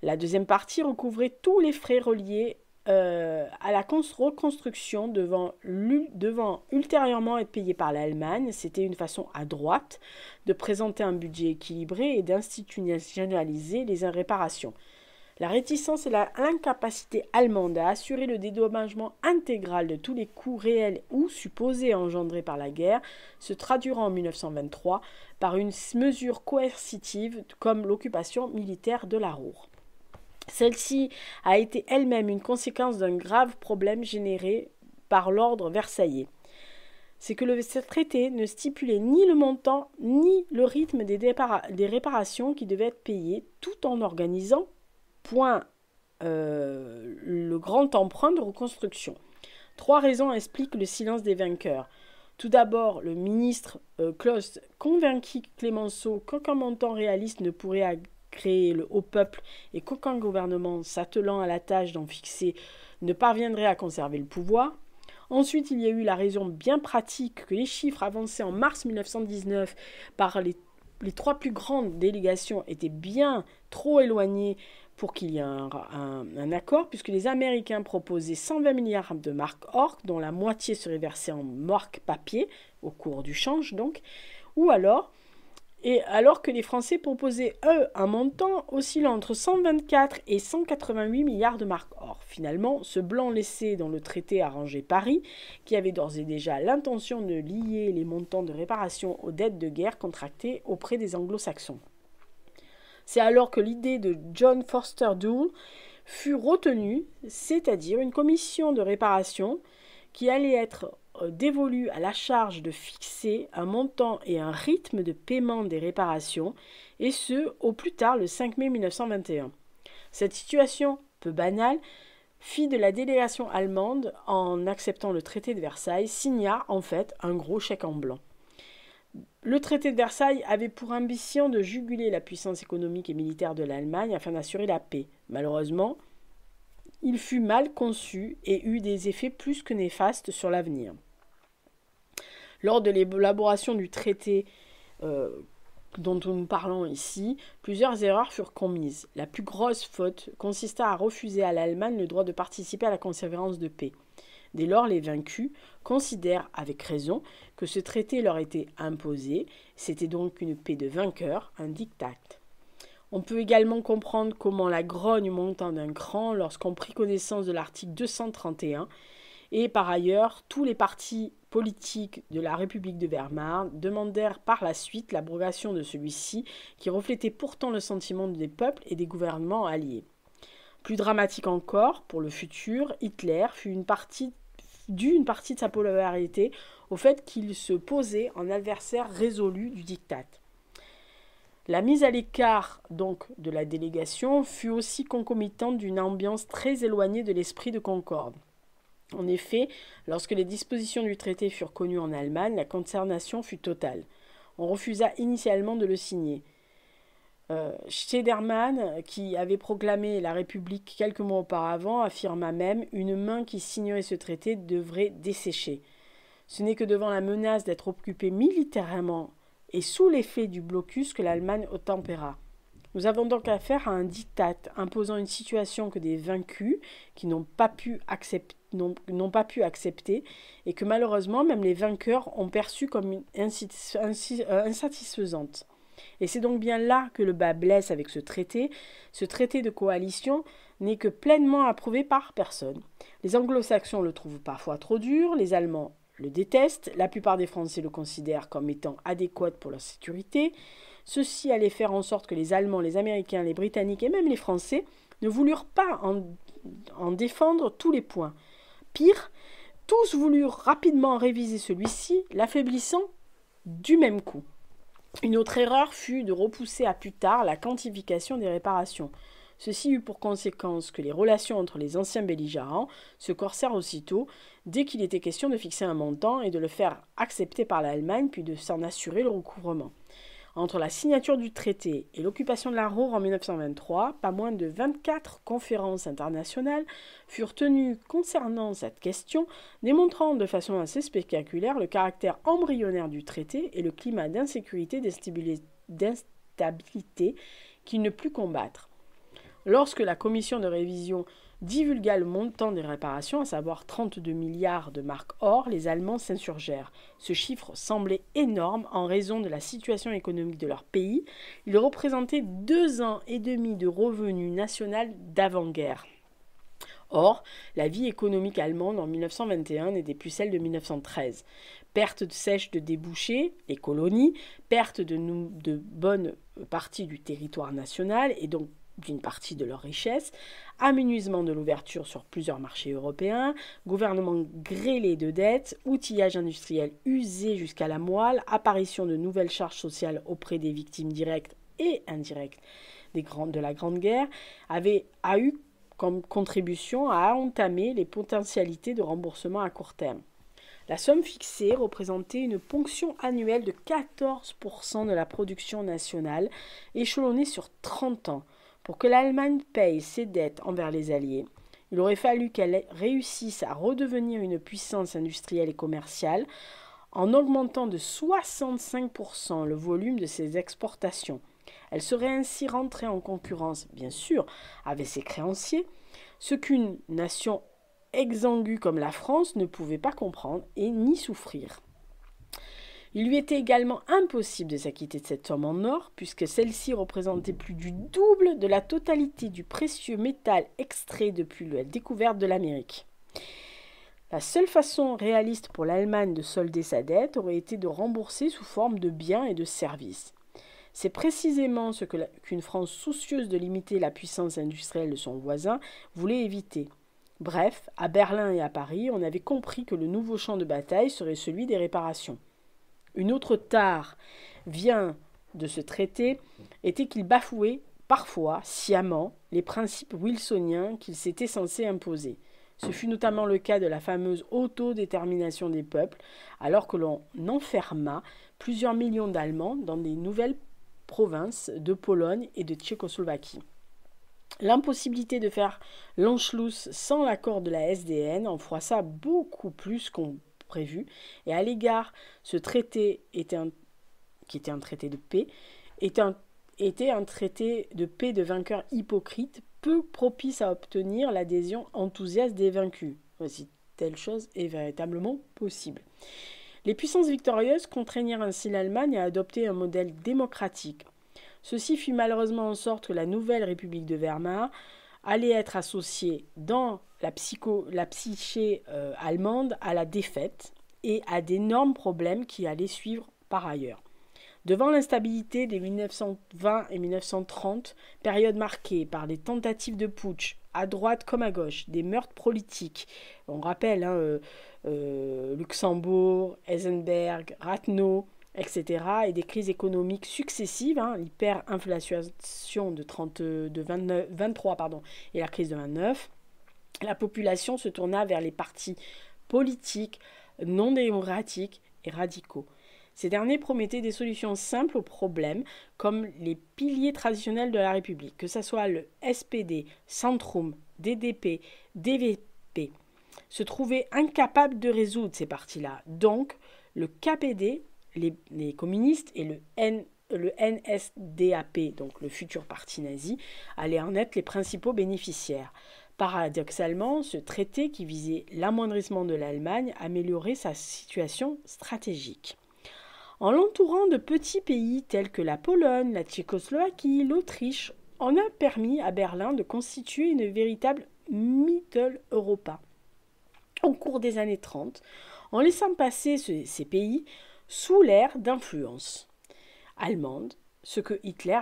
La deuxième partie recouvrait tous les frais reliés à la reconstruction devant ultérieurement être payés par l'Allemagne. C'était une façon à droite de présenter un budget équilibré et d'institutionnaliser les réparations. La réticence et l'incapacité allemande à assurer le dédommagement intégral de tous les coûts réels ou supposés engendrés par la guerre se traduira en 1923 par une mesure coercitive comme l'occupation militaire de la Ruhr. Celle-ci a été elle-même une conséquence d'un grave problème généré par l'ordre versaillais. C'est que ce traité ne stipulait ni le montant ni le rythme des réparations qui devaient être payées, tout en organisant le grand emprunt de reconstruction. 3 raisons expliquent le silence des vainqueurs. Tout d'abord, le ministre Claus convainquit Clemenceau qu'aucun montant réaliste ne pourrait créer le haut peuple et qu'aucun gouvernement s'attelant à la tâche d'en fixer ne parviendrait à conserver le pouvoir. Ensuite, il y a eu la raison bien pratique que les chiffres avancés en mars 1919 par les 3 plus grandes délégations étaient bien trop éloignés pour qu'il y ait un accord, puisque les Américains proposaient 120 milliards de marques or, dont la moitié serait versée en marques papier, au cours du change donc, alors que les Français proposaient, eux, un montant oscillant entre 124 et 188 milliards de marques or. Finalement, ce blanc laissé dans le traité arrangé Paris, qui avait d'ores et déjà l'intention de lier les montants de réparation aux dettes de guerre contractées auprès des anglo-saxons. C'est alors que l'idée de John Foster Dule fut retenue, c'est-à-dire une commission de réparation qui allait être dévolue à la charge de fixer un montant et un rythme de paiement des réparations, et ce, au plus tard le 5 mai 1921. Cette situation, peu banale, fit de la délégation allemande, en acceptant le traité de Versailles, signa en fait un gros chèque en blanc. Le traité de Versailles avait pour ambition de juguler la puissance économique et militaire de l'Allemagne afin d'assurer la paix. Malheureusement, il fut mal conçu et eut des effets plus que néfastes sur l'avenir. Lors de l'élaboration du traité dont nous parlons ici, plusieurs erreurs furent commises. La plus grosse faute consista à refuser à l'Allemagne le droit de participer à la conférence de paix. Dès lors, les vaincus considèrent avec raison que ce traité leur était imposé, c'était donc une paix de vainqueurs, un diktat. On peut également comprendre comment la grogne monta d'un cran lorsqu'on prit connaissance de l'article 231, et par ailleurs, tous les partis politiques de la République de Weimar demandèrent par la suite l'abrogation de celui-ci, qui reflétait pourtant le sentiment des peuples et des gouvernements alliés. Plus dramatique encore, pour le futur, Hitler fut dû une partie de sa popularité au fait qu'il se posait en adversaire résolu du diktat. La mise à l'écart donc de la délégation fut aussi concomitante d'une ambiance très éloignée de l'esprit de concorde. En effet, lorsque les dispositions du traité furent connues en Allemagne, la consternation fut totale. On refusa initialement de le signer. Scheidemann, qui avait proclamé la République quelques mois auparavant, affirma même « Une main qui signerait ce traité devrait dessécher ». Ce n'est que devant la menace d'être occupée militairement et sous l'effet du blocus que l'Allemagne obtempéra. Nous avons donc affaire à un diktat imposant une situation que des vaincus qui n'ont pas pu accepter et que malheureusement même les vainqueurs ont perçu comme insatisfaisante. Et c'est donc bien là que le bas blesse avec ce traité. Ce traité de coalition n'est que pleinement approuvé par personne. Les anglo-saxons le trouvent parfois trop dur, les Allemands le détestent, la plupart des Français le considèrent comme étant adéquat pour leur sécurité. Ceci allait faire en sorte que les Allemands, les Américains, les Britanniques et même les Français ne voulurent pas en défendre tous les points. Pire, tous voulurent rapidement réviser celui-ci, l'affaiblissant du même coup. Une autre erreur fut de repousser à plus tard la quantification des réparations. Ceci eut pour conséquence que les relations entre les anciens belligérants se corsèrent aussitôt dès qu'il était question de fixer un montant et de le faire accepter par l'Allemagne puis de s'en assurer le recouvrement. Entre la signature du traité et l'occupation de la Ruhr en 1923, pas moins de 24 conférences internationales furent tenues concernant cette question, démontrant de façon assez spectaculaire le caractère embryonnaire du traité et le climat d'insécurité et d'instabilité qu'il ne put combattre. Lorsque la commission de révision divulgua le montant des réparations, à savoir 32 milliards de marks or, les Allemands s'insurgèrent. Ce chiffre semblait énorme en raison de la situation économique de leur pays. Il représentait 2 ans et demi de revenu national d'avant-guerre. Or, la vie économique allemande en 1921 n'était plus celle de 1913. Perte sèche de débouchés, les colonies, perte de bonne partie du territoire national et donc d'une partie de leur richesse, amenuisement de l'ouverture sur plusieurs marchés européens, gouvernement grêlé de dettes, outillage industriel usé jusqu'à la moelle, apparition de nouvelles charges sociales auprès des victimes directes et indirectes de la Grande Guerre, a eu comme contribution à entamer les potentialités de remboursement à court terme. La somme fixée représentait une ponction annuelle de 14% de la production nationale, échelonnée sur 30 ans. Pour que l'Allemagne paye ses dettes envers les Alliés, il aurait fallu qu'elle réussisse à redevenir une puissance industrielle et commerciale en augmentant de 65% le volume de ses exportations. Elle serait ainsi rentrée en concurrence, bien sûr, avec ses créanciers, ce qu'une nation exsangue comme la France ne pouvait pas comprendre et ni souffrir. Il lui était également impossible de s'acquitter de cette somme en or, puisque celle-ci représentait plus du double de la totalité du précieux métal extrait depuis la découverte de l'Amérique. La seule façon réaliste pour l'Allemagne de solder sa dette aurait été de rembourser sous forme de biens et de services. C'est précisément ce qu'une France soucieuse de limiter la puissance industrielle de son voisin voulait éviter. Bref, à Berlin et à Paris, on avait compris que le nouveau champ de bataille serait celui des réparations. Une autre tare vient de ce traité était qu'il bafouait parfois, sciemment, les principes wilsoniens qu'il s'était censé imposer. Ce fut notamment le cas de la fameuse autodétermination des peuples, alors que l'on enferma plusieurs millions d'Allemands dans des nouvelles provinces de Pologne et de Tchécoslovaquie. L'impossibilité de faire l'Anschluss sans l'accord de la SDN en froissa beaucoup plus qu'on prévu, et à l'égard ce traité qui était un traité de paix, était un traité de paix de vainqueurs hypocrites, peu propice à obtenir l'adhésion enthousiaste des vaincus, si telle chose est véritablement possible. Les puissances victorieuses contraignirent ainsi l'Allemagne à adopter un modèle démocratique. Ceci fit malheureusement en sorte que la nouvelle République de Weimar allait être associée dans la psyché allemande à la défaite et à d'énormes problèmes qui allaient suivre par ailleurs. Devant l'instabilité des 1920 et 1930, période marquée par des tentatives de putsch, à droite comme à gauche, des meurtres politiques, on rappelle Luxembourg, Heisenberg, Rathenau, etc., et des crises économiques successives, l'hyperinflation de 23 et la crise de 29, la population se tourna vers les partis politiques non démocratiques et radicaux. Ces derniers promettaient des solutions simples aux problèmes, comme les piliers traditionnels de la République, que ce soit le SPD, Centrum, DDP, DVP, se trouvaient incapables de résoudre ces partis-là. Donc, le KPD, les communistes, et le NSDAP, donc le futur parti nazi, allaient en être les principaux bénéficiaires. Paradoxalement, ce traité qui visait l'amoindrissement de l'Allemagne améliorait sa situation stratégique. En l'entourant de petits pays tels que la Pologne, la Tchécoslovaquie, l'Autriche, on a permis à Berlin de constituer une véritable Mittel Europa. Au cours des années 30, en laissant passer ces pays sous l'ère d'influence allemande, ce dont Hitler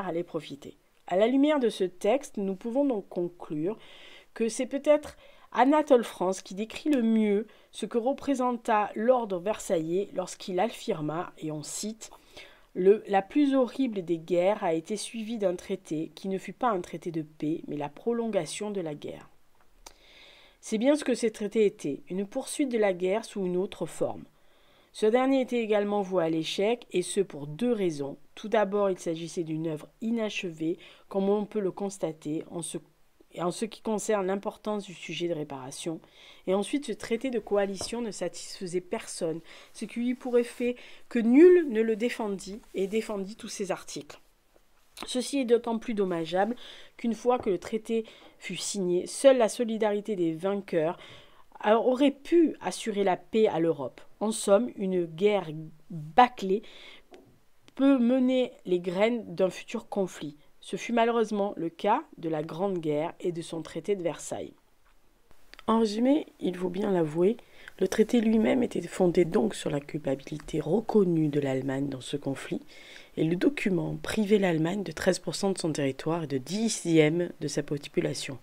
allait profiter. À la lumière de ce texte, nous pouvons donc conclure que c'est peut-être Anatole France qui décrit le mieux ce que représenta l'ordre versaillais lorsqu'il affirma, et on cite, « La plus horrible des guerres a été suivie d'un traité qui ne fut pas un traité de paix, mais la prolongation de la guerre. » C'est bien ce que ce traité était, une poursuite de la guerre sous une autre forme. Ce dernier était également voué à l'échec, et ce pour deux raisons. Tout d'abord, il s'agissait d'une œuvre inachevée, comme on peut le constater en ce qui concerne l'importance du sujet de réparation. Et ensuite, ce traité de coalition ne satisfaisait personne, ce qui eut pour effet que nul ne le défendit et défendit tous ses articles. Ceci est d'autant plus dommageable qu'une fois que le traité fut signé, seule la solidarité des vainqueurs aurait pu assurer la paix à l'Europe. En somme, une guerre bâclée peut mener les graines d'un futur conflit. Ce fut malheureusement le cas de la Grande Guerre et de son traité de Versailles. En résumé, il faut bien l'avouer, le traité lui-même était fondé donc sur la culpabilité reconnue de l'Allemagne dans ce conflit, et le document privait l'Allemagne de 13% de son territoire et de 10e de sa population.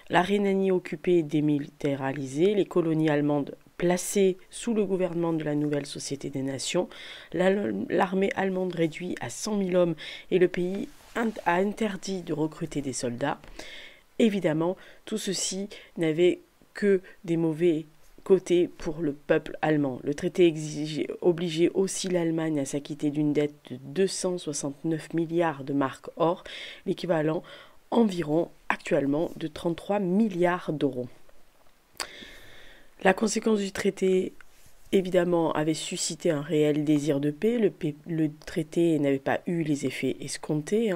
La Rhénanie occupée et démilitarisée, les colonies allemandes placées sous le gouvernement de la nouvelle Société des Nations, l'armée allemande réduite à 100 000 hommes et le pays a interdit de recruter des soldats. Évidemment, tout ceci n'avait que des mauvais côtés pour le peuple allemand. Le traité obligeait aussi l'Allemagne à s'acquitter d'une dette de 269 milliards de marks or, l'équivalent environ actuellement de 33 milliards d'euros. La conséquence du traité, évidemment, avait suscité un réel désir de paix. Le traité n'avait pas eu les effets escomptés.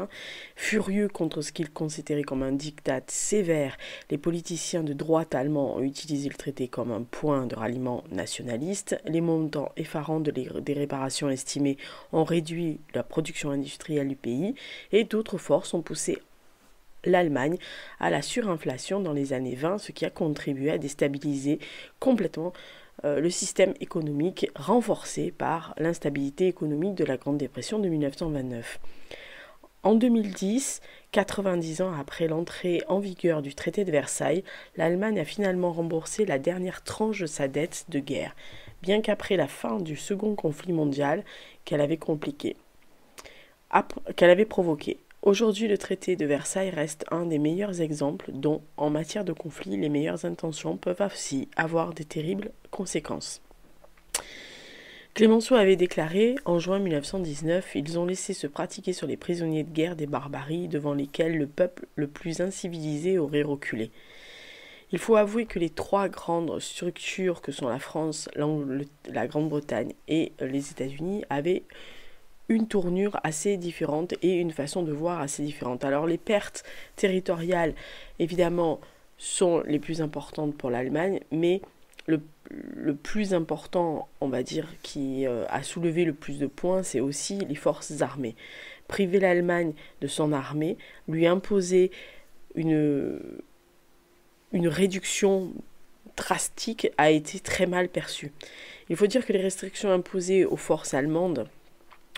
Furieux contre ce qu'ils considéraient comme un diktat sévère, les politiciens de droite allemands ont utilisé le traité comme un point de ralliement nationaliste. Les montants effarants des réparations estimées ont réduit la production industrielle du pays et d'autres forces ont poussé l'Allemagne à la surinflation dans les années 20, ce qui a contribué à déstabiliser complètement le système économique renforcé par l'instabilité économique de la Grande Dépression de 1929. En 2010, 90 ans après l'entrée en vigueur du traité de Versailles, l'Allemagne a finalement remboursé la dernière tranche de sa dette de guerre, bien qu'après la fin du second conflit mondial qu'elle avait provoqué. Aujourd'hui, le traité de Versailles reste un des meilleurs exemples dont, en matière de conflit, les meilleures intentions peuvent aussi avoir des terribles conséquences. Clémenceau avait déclaré, en juin 1919, « Ils ont laissé se pratiquer sur les prisonniers de guerre des barbaries devant lesquelles le peuple le plus incivilisé aurait reculé. » Il faut avouer que les trois grandes structures que sont la France, la Grande-Bretagne et les États-Unis avaient une tournure assez différente et une façon de voir assez différente. Alors les pertes territoriales, évidemment, sont les plus importantes pour l'Allemagne, mais le plus important, on va dire, qui a soulevé le plus de points, c'est aussi les forces armées. Priver l'Allemagne de son armée, lui imposer une réduction drastique a été très mal perçue. Il faut dire que les restrictions imposées aux forces allemandes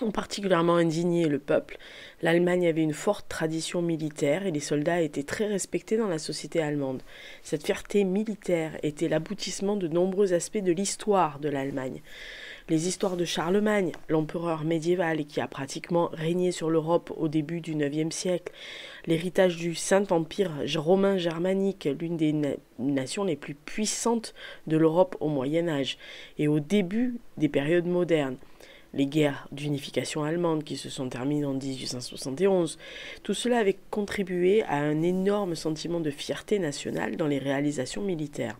ont particulièrement indigné le peuple. L'Allemagne avait une forte tradition militaire et les soldats étaient très respectés dans la société allemande. Cette fierté militaire était l'aboutissement de nombreux aspects de l'histoire de l'Allemagne. Les histoires de Charlemagne, l'empereur médiéval qui a pratiquement régné sur l'Europe au début du IXe siècle, l'héritage du Saint-Empire romain germanique, l'une des nations les plus puissantes de l'Europe au Moyen-Âge et au début des périodes modernes. Les guerres d'unification allemande qui se sont terminées en 1871, tout cela avait contribué à un énorme sentiment de fierté nationale dans les réalisations militaires.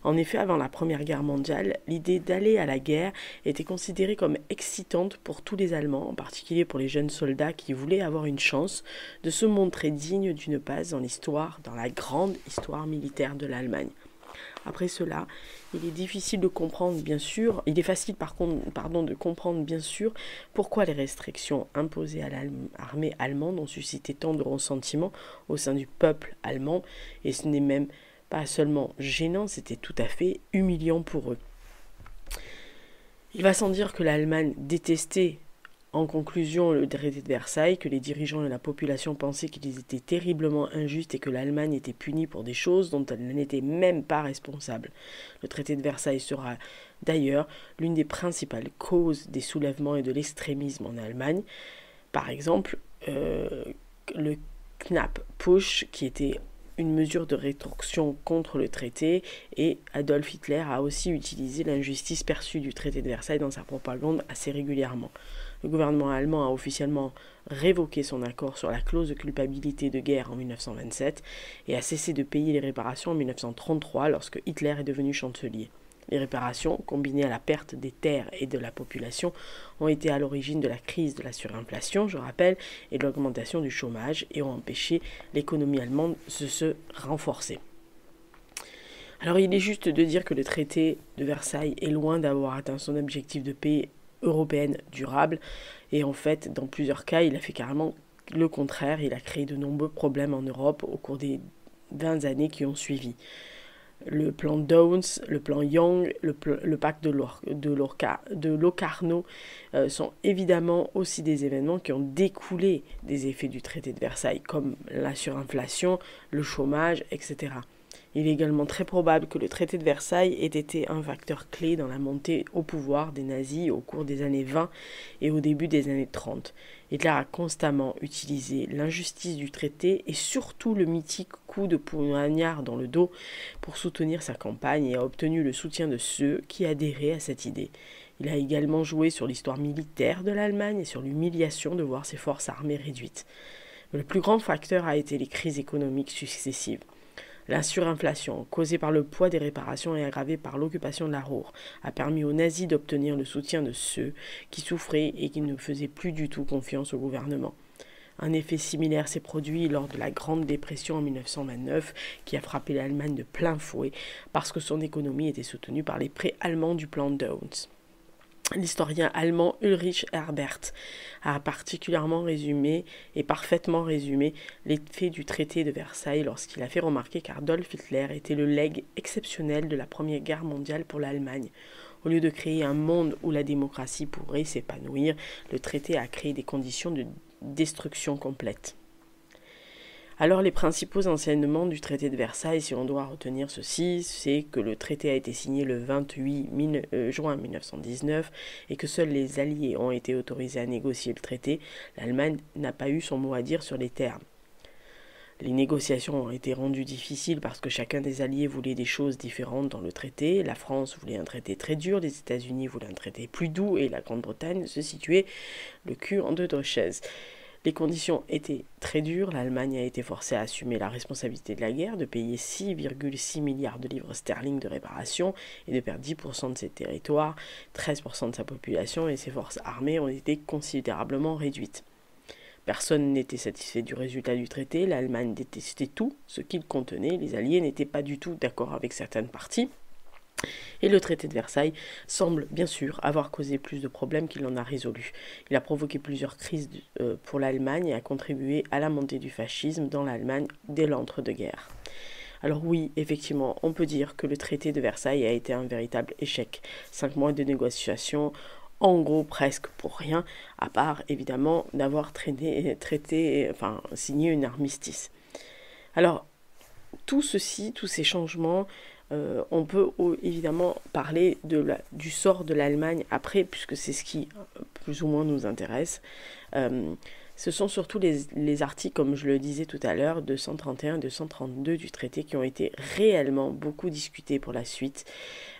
En effet, avant la Première Guerre mondiale, l'idée d'aller à la guerre était considérée comme excitante pour tous les Allemands, en particulier pour les jeunes soldats qui voulaient avoir une chance de se montrer dignes d'une place dans l'histoire, dans la grande histoire militaire de l'Allemagne. Après cela, il est difficile de comprendre, bien sûr, il est facile de comprendre, bien sûr, pourquoi les restrictions imposées à l'armée allemande ont suscité tant de ressentiment au sein du peuple allemand, et ce n'est même pas seulement gênant, c'était tout à fait humiliant pour eux. Il va sans dire que l'Allemagne détestait en conclusion le traité de Versailles, que les dirigeants et la population pensaient qu'ils étaient terriblement injustes et que l'Allemagne était punie pour des choses dont elle n'était même pas responsable. Le traité de Versailles sera d'ailleurs l'une des principales causes des soulèvements et de l'extrémisme en Allemagne. Par exemple, le Knapp-Push, qui était une mesure de rétorsion contre le traité, et Adolf Hitler a aussi utilisé l'injustice perçue du traité de Versailles dans sa propagande assez régulièrement. Le gouvernement allemand a officiellement révoqué son accord sur la clause de culpabilité de guerre en 1927 et a cessé de payer les réparations en 1933 lorsque Hitler est devenu chancelier. Les réparations, combinées à la perte des terres et de la population, ont été à l'origine de la crise de la surinflation, je rappelle, et de l'augmentation du chômage, et ont empêché l'économie allemande de se renforcer. Alors il est juste de dire que le traité de Versailles est loin d'avoir atteint son objectif de paix européenne durable, et en fait, dans plusieurs cas, il a fait carrément le contraire, il a créé de nombreux problèmes en Europe au cours des 20 années qui ont suivi. Le plan Downes, le plan Young, le pacte de Locarno sont évidemment aussi des événements qui ont découlé des effets du traité de Versailles, comme la surinflation, le chômage, etc. Il est également très probable que le traité de Versailles ait été un facteur clé dans la montée au pouvoir des nazis au cours des années 20 et au début des années 30. Hitler a constamment utilisé l'injustice du traité et surtout le mythique coup de poignard dans le dos pour soutenir sa campagne et a obtenu le soutien de ceux qui adhéraient à cette idée. Il a également joué sur l'histoire militaire de l'Allemagne et sur l'humiliation de voir ses forces armées réduites. Mais le plus grand facteur a été les crises économiques successives. La surinflation, causée par le poids des réparations et aggravée par l'occupation de la Ruhr, a permis aux nazis d'obtenir le soutien de ceux qui souffraient et qui ne faisaient plus du tout confiance au gouvernement. Un effet similaire s'est produit lors de la Grande Dépression en 1929, qui a frappé l'Allemagne de plein fouet parce que son économie était soutenue par les prêts allemands du plan Downes. L'historien allemand Ulrich Herbert a particulièrement résumé et parfaitement résumé l'effet du traité de Versailles lorsqu'il a fait remarquer qu'Adolf Hitler était le legs exceptionnel de la Première Guerre mondiale pour l'Allemagne. Au lieu de créer un monde où la démocratie pourrait s'épanouir, le traité a créé des conditions de destruction complète. Alors les principaux enseignements du traité de Versailles, si on doit retenir ceci, c'est que le traité a été signé le 28 juin 1919 et que seuls les Alliés ont été autorisés à négocier le traité. L'Allemagne n'a pas eu son mot à dire sur les termes. Les négociations ont été rendues difficiles parce que chacun des alliés voulait des choses différentes dans le traité. La France voulait un traité très dur, les États-Unis voulaient un traité plus doux et la Grande-Bretagne se situait le cul en deux chaises. Les conditions étaient très dures, l'Allemagne a été forcée à assumer la responsabilité de la guerre, de payer 6,6 milliards de livres sterling de réparation et de perdre 10% de ses territoires, 13% de sa population et ses forces armées ont été considérablement réduites. Personne n'était satisfait du résultat du traité, l'Allemagne détestait tout ce qu'il contenait, les Alliés n'étaient pas du tout d'accord avec certaines parties. Et le traité de Versailles semble bien sûr avoir causé plus de problèmes qu'il n'en a résolus. Il a provoqué plusieurs crises pour l'Allemagne et a contribué à la montée du fascisme dans l'Allemagne dès l'entre-deux-guerres. Alors oui, effectivement, on peut dire que le traité de Versailles a été un véritable échec. 5 mois de négociations, en gros presque pour rien, à part évidemment d'avoir signé une armistice. Alors, tout ceci, tous ces changements, on peut évidemment parler du sort de l'Allemagne après, puisque c'est ce qui plus ou moins nous intéresse. Ce sont surtout les articles, comme je le disais tout à l'heure, 231 et 232 du traité qui ont été réellement beaucoup discutés pour la suite.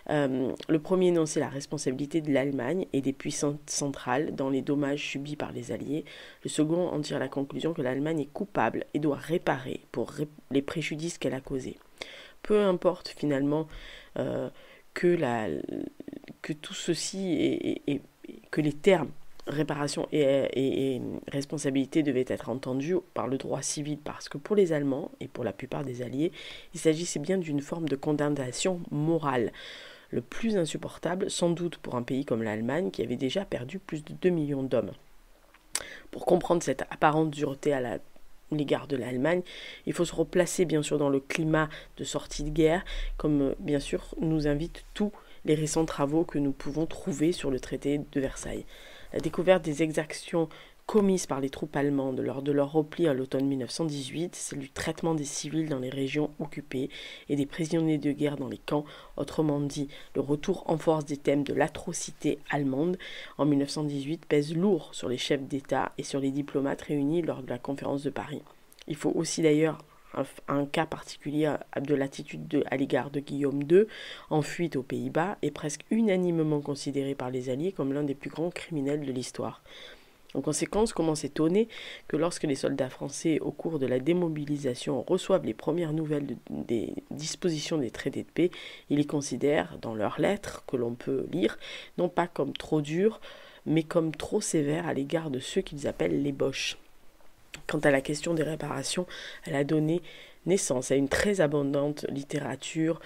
Le premier énonçait la responsabilité de l'Allemagne et des puissances centrales dans les dommages subis par les Alliés. Le second en tire la conclusion que l'Allemagne est coupable et doit réparer pour les préjudices qu'elle a causés. Peu importe finalement que tout ceci et que les termes réparation et responsabilité devaient être entendus par le droit civil, parce que pour les Allemands et pour la plupart des Alliés, il s'agissait bien d'une forme de condamnation morale. Le plus insupportable, sans doute pour un pays comme l'Allemagne, qui avait déjà perdu plus de 2 millions d'hommes. Pour comprendre cette apparente dureté à l'égard de l'Allemagne, il faut se replacer bien sûr dans le climat de sortie de guerre, comme bien sûr nous invitent tous les récents travaux que nous pouvons trouver sur le traité de Versailles. La découverte des exactions commises par les troupes allemandes lors de leur repli à l'automne 1918, celle du traitement des civils dans les régions occupées et des prisonniers de guerre dans les camps, autrement dit, le retour en force des thèmes de l'atrocité allemande en 1918 pèse lourd sur les chefs d'État et sur les diplomates réunis lors de la conférence de Paris. Il faut aussi d'ailleurs un cas particulier de l'attitude à l'égard de Guillaume II, en fuite aux Pays-Bas, est presque unanimement considéré par les Alliés comme l'un des plus grands criminels de l'histoire. En conséquence, comment s'étonner que lorsque les soldats français, au cours de la démobilisation, reçoivent les premières nouvelles des dispositions des traités de paix, ils les considèrent, dans leurs lettres que l'on peut lire, non pas comme trop dures, mais comme trop sévères à l'égard de ceux qu'ils appellent les Boches. Quant à la question des réparations, elle a donné naissance à une très abondante littérature,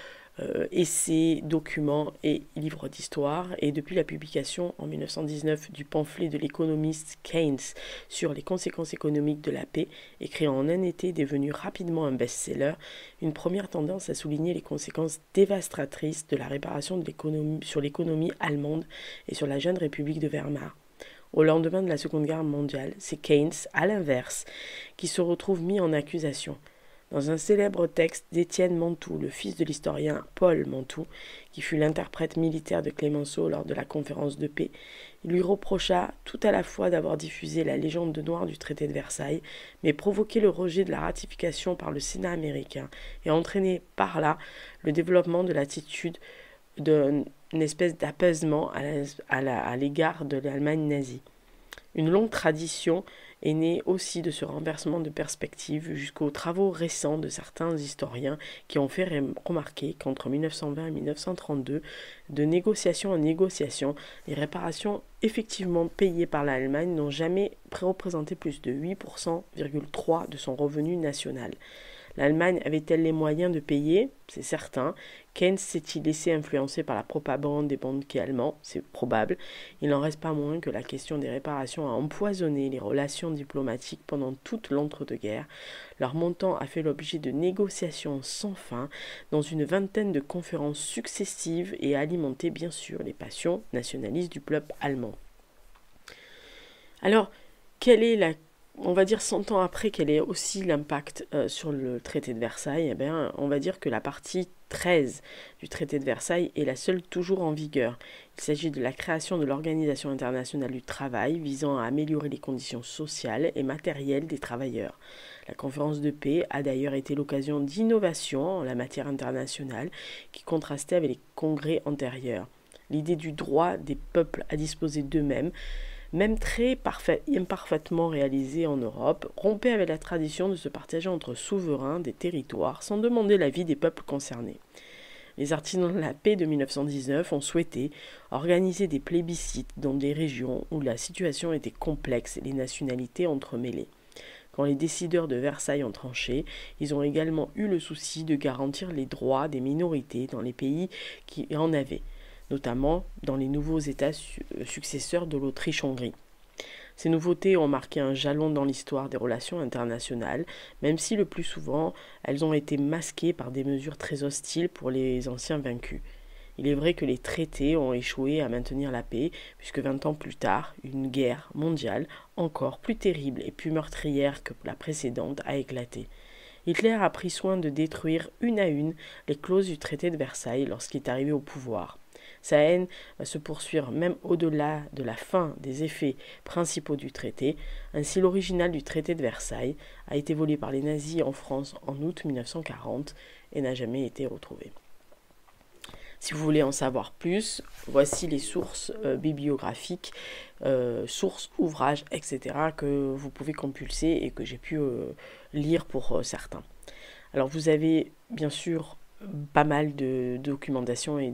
essais, documents et livres d'histoire. Et depuis la publication en 1919 du pamphlet de l'économiste Keynes sur les conséquences économiques de la paix, écrit en un été devenu rapidement un best-seller, une première tendance à souligner les conséquences dévastatrices de la réparation sur l'économie allemande et sur la jeune République de Weimar. Au lendemain de la Seconde Guerre mondiale, c'est Keynes, à l'inverse, qui se retrouve mis en accusation. Dans un célèbre texte d'Étienne Mantoux, le fils de l'historien Paul Mantoux, qui fut l'interprète militaire de Clémenceau lors de la conférence de paix, il lui reprocha tout à la fois d'avoir diffusé la légende de noir du traité de Versailles, mais provoqué le rejet de la ratification par le Sénat américain et entraîné par là le développement de l'attitude d'une espèce d'apaisement à l'égard de l'Allemagne nazie. Une longue tradition est née aussi de ce renversement de perspective jusqu'aux travaux récents de certains historiens qui ont fait remarquer qu'entre 1920 et 1932, de négociation en négociation, les réparations effectivement payées par l'Allemagne n'ont jamais représenté plus de 8,3% de son revenu national. L'Allemagne avait-elle les moyens de payer? C'est certain. Keynes s'est-il laissé influencer par la propagande des banquiers allemands? C'est probable. Il n'en reste pas moins que la question des réparations a empoisonné les relations diplomatiques pendant toute l'entre-deux-guerres. Leur montant a fait l'objet de négociations sans fin dans une vingtaine de conférences successives et a alimenté bien sûr les passions nationalistes du peuple allemand. Alors, quelle est on va dire 100 ans après, quel est aussi l'impact sur le traité de Versailles? Eh bien, on va dire que la partie 13 du traité de Versailles est la seule toujours en vigueur. Il s'agit de la création de l'Organisation internationale du travail visant à améliorer les conditions sociales et matérielles des travailleurs. La conférence de paix a d'ailleurs été l'occasion d'innovations en la matière internationale qui contrastaient avec les congrès antérieurs. L'idée du droit des peuples à disposer d'eux-mêmes, même très imparfaitement réalisée en Europe, rompait avec la tradition de se partager entre souverains des territoires sans demander l'avis des peuples concernés. Les artisans de la paix de 1919 ont souhaité organiser des plébiscites dans des régions où la situation était complexe et les nationalités entremêlées. Quand les décideurs de Versailles ont tranché, ils ont également eu le souci de garantir les droits des minorités dans les pays qui en avaient, notamment dans les nouveaux États successeurs de l'Autriche-Hongrie. Ces nouveautés ont marqué un jalon dans l'histoire des relations internationales, même si le plus souvent elles ont été masquées par des mesures très hostiles pour les anciens vaincus. Il est vrai que les traités ont échoué à maintenir la paix, puisque 20 ans plus tard, une guerre mondiale, encore plus terrible et plus meurtrière que la précédente, a éclaté. Hitler a pris soin de détruire une à une les clauses du traité de Versailles lorsqu'il est arrivé au pouvoir. Sa haine va se poursuivre même au-delà de la fin des effets principaux du traité. Ainsi, l'original du traité de Versailles a été volé par les nazis en France en août 1940 et n'a jamais été retrouvé. Si vous voulez en savoir plus, voici les sources bibliographiques, sources, ouvrages, etc. que vous pouvez compulser et que j'ai pu lire pour certains. Alors vous avez bien sûr pas mal de documentation et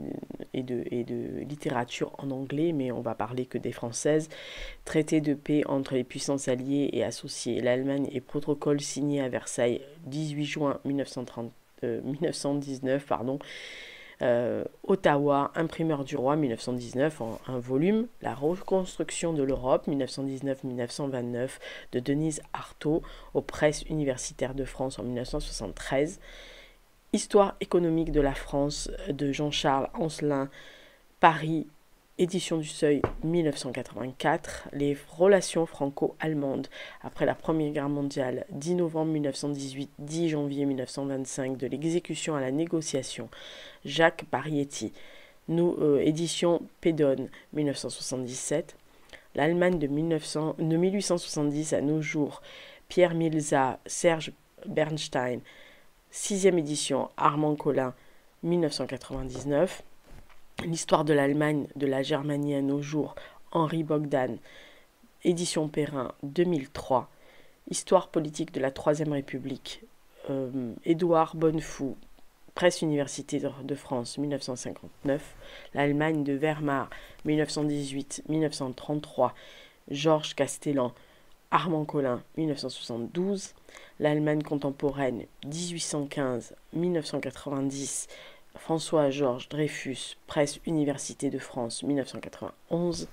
de littérature en anglais, mais on va parler que des françaises. Traité de paix entre les puissances alliées et associées, l'Allemagne et protocole signé à Versailles 18 juin 1919, Ottawa, imprimeur du roi 1919 en un volume, La reconstruction de l'Europe 1919-1929 de Denise Artaud aux presses universitaires de France en 1973, Histoire économique de la France de Jean-Charles Ancelin, Paris, édition du Seuil 1984, Les relations franco-allemandes après la Première Guerre mondiale, 10 novembre 1918, 10 janvier 1925, de l'exécution à la négociation, Jacques Parietti, édition Pédone 1977, L'Allemagne de 1870 à nos jours, Pierre Milza, Serge Bernstein, 6e édition, Armand Collin, 1999. L'histoire de l'Allemagne, de la Germanie à nos jours, Henri Bogdan, édition Perrin 2003, Histoire politique de la Troisième République, Édouard Bonnefou, Presse Université de France 1959, L'Allemagne de Wehrmacht 1918-1933, Georges Castellan, Armand Collin 1972, L'Allemagne contemporaine 1815-1990, François-Georges Dreyfus, Presse Université de France 1991,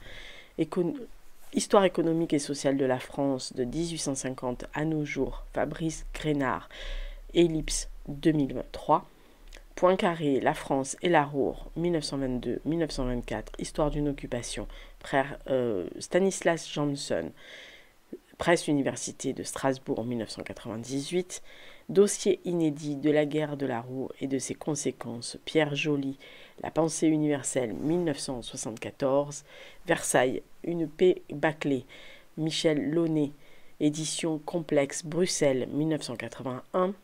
Histoire économique et sociale de la France de 1850 à nos jours, Fabrice Grénard, Ellipse 2023, Poincaré, La France et la Ruhr, 1922-1924, Histoire d'une occupation, frère Stanislas Johnson, Presse Université de Strasbourg, 1998, Dossier inédit de la guerre de la Ruhr et de ses conséquences, Pierre Joly, La pensée universelle, 1974, Versailles, une paix bâclée, Michel Launay, édition complexe, Bruxelles, 1981,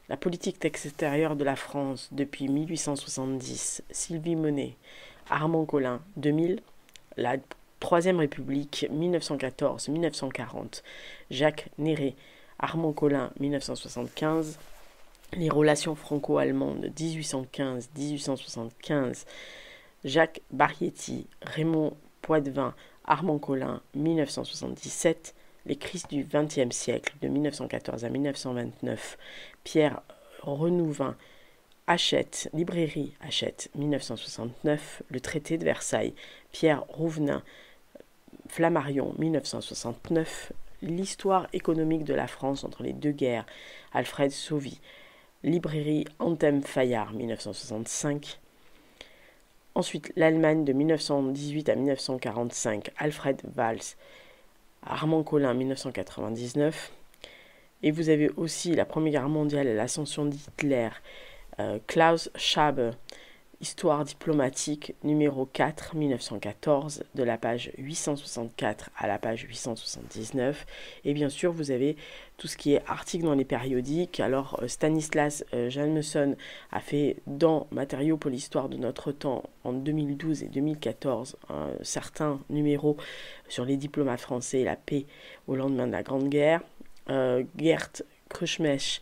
La politique extérieure de la France depuis 1870, Sylvie Monet, Armand Collin, 2000, La Troisième République, 1914-1940, Jacques Néré, Armand Collin, 1975, Les relations franco-allemandes, 1815-1875, Jacques Barietti, Raymond Poitevin, Armand Collin, 1977, Les crises du XXe siècle, de 1914 à 1929, Pierre Renouvin, Hachette, librairie Hachette, 1969, Le traité de Versailles, Pierre Rouvenin, Flammarion, 1969, L'histoire économique de la France entre les deux guerres, Alfred Sauvy, librairie Anthem Fayard, 1965. Ensuite, L'Allemagne de 1918 à 1945, Alfred Valls, Armand Collin, 1999. Et vous avez aussi la Première Guerre mondiale et l'ascension d'Hitler, Klaus Schabe, Histoire diplomatique, numéro 4, 1914, de la page 864 à la page 879. Et bien sûr, vous avez tout ce qui est articles dans les périodiques. Alors, Stanislas Jameson a fait dans Matériaux pour l'histoire de notre temps en 2012 et 2014 certains numéros sur les diplomates français et la paix au lendemain de la Grande Guerre. Gerd Kruschmech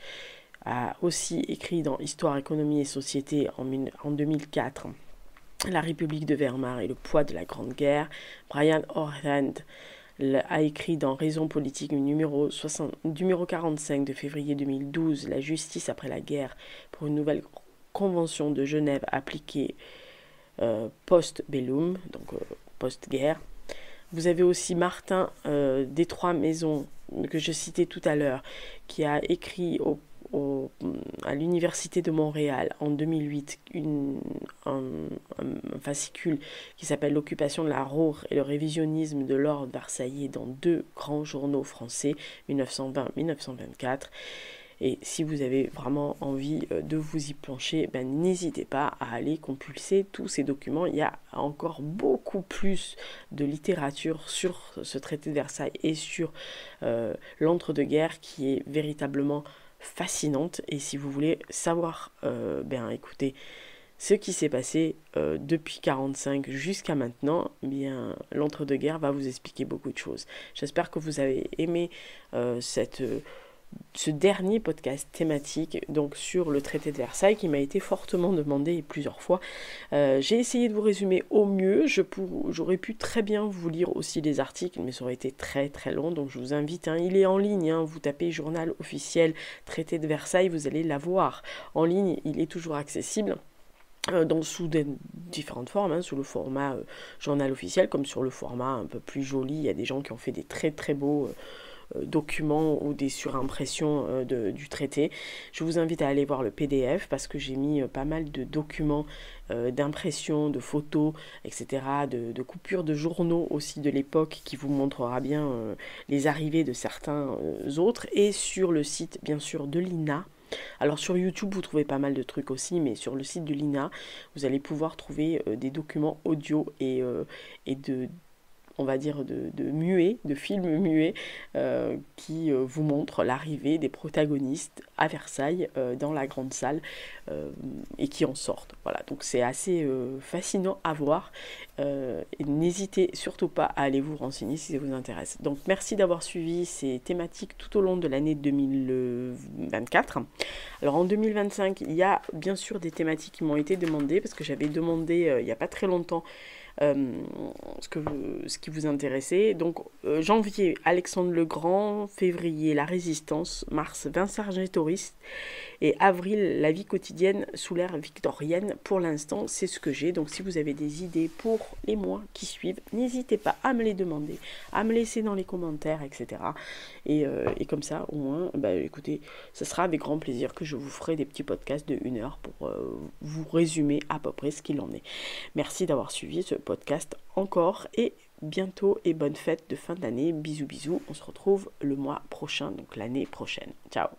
a aussi écrit dans Histoire, économie et société en 2004 La République de Weimar et le poids de la Grande Guerre. Brian Orland a écrit dans Raison politique numéro 45 de février 2012 La justice après la guerre pour une nouvelle convention de Genève appliquée post-bellum, donc post-guerre. Vous avez aussi Martin des Trois Maisons, que je citais tout à l'heure, qui a écrit à l'Université de Montréal en 2008 un fascicule qui s'appelle L'occupation de la Ruhr et le révisionnisme de l'ordre versaillais dans deux grands journaux français, 1920-1924. Et si vous avez vraiment envie de vous y plancher, n'hésitez pas à aller compulser tous ces documents. Il y a encore beaucoup plus de littérature sur ce traité de Versailles et sur l'entre-deux-guerres qui est véritablement fascinante. Et si vous voulez savoir, écoutez, ce qui s'est passé depuis 1945 jusqu'à maintenant, l'entre-deux-guerres va vous expliquer beaucoup de choses. J'espère que vous avez aimé ce dernier podcast thématique donc sur le traité de Versailles qui m'a été fortement demandé plusieurs fois. J'ai essayé de vous résumer au mieux. J'aurais pu très bien vous lire aussi les articles, mais ça aurait été très très long, donc je vous invite, il est en ligne, vous tapez journal officiel traité de Versailles, vous allez l'avoir en ligne, il est toujours accessible. Sous différentes formes, sous le format journal officiel comme sur le format un peu plus joli. Il y a des gens qui ont fait des très très beaux documents ou des surimpressions du traité. Je vous invite à aller voir le PDF parce que j'ai mis pas mal de documents d'impression, de photos, etc., de coupures de journaux aussi de l'époque qui vous montrera bien les arrivées de certains autres, et sur le site bien sûr de l'INA. Alors sur YouTube vous trouvez pas mal de trucs aussi, mais sur le site de l'INA vous allez pouvoir trouver des documents audio et on va dire, de muets, de films muets, qui vous montrent l'arrivée des protagonistes à Versailles, dans la grande salle, et qui en sortent. Voilà, donc c'est assez fascinant à voir. Et n'hésitez surtout pas à aller vous renseigner si ça vous intéresse. Donc merci d'avoir suivi ces thématiques tout au long de l'année 2024. Alors en 2025, il y a bien sûr des thématiques qui m'ont été demandées, parce que j'avais demandé il n'y a pas très longtemps ce qui vous intéressait. Donc janvier, Alexandre le Grand, février, la Résistance, mars, Vercingétorix, et avril, la vie quotidienne sous l'ère victorienne. Pour l'instant, c'est ce que j'ai. Donc si vous avez des idées pour les mois qui suivent, n'hésitez pas à me les demander, à me laisser dans les commentaires, etc. Et comme ça, au moins, écoutez, ce sera avec grand plaisir que je vous ferai des petits podcasts de 1 heure pour vous résumer à peu près ce qu'il en est. Merci d'avoir suivi ce podcast encore, et bientôt, et bonne fête de fin d'année. Bisous bisous, on se retrouve le mois prochain, donc l'année prochaine. Ciao.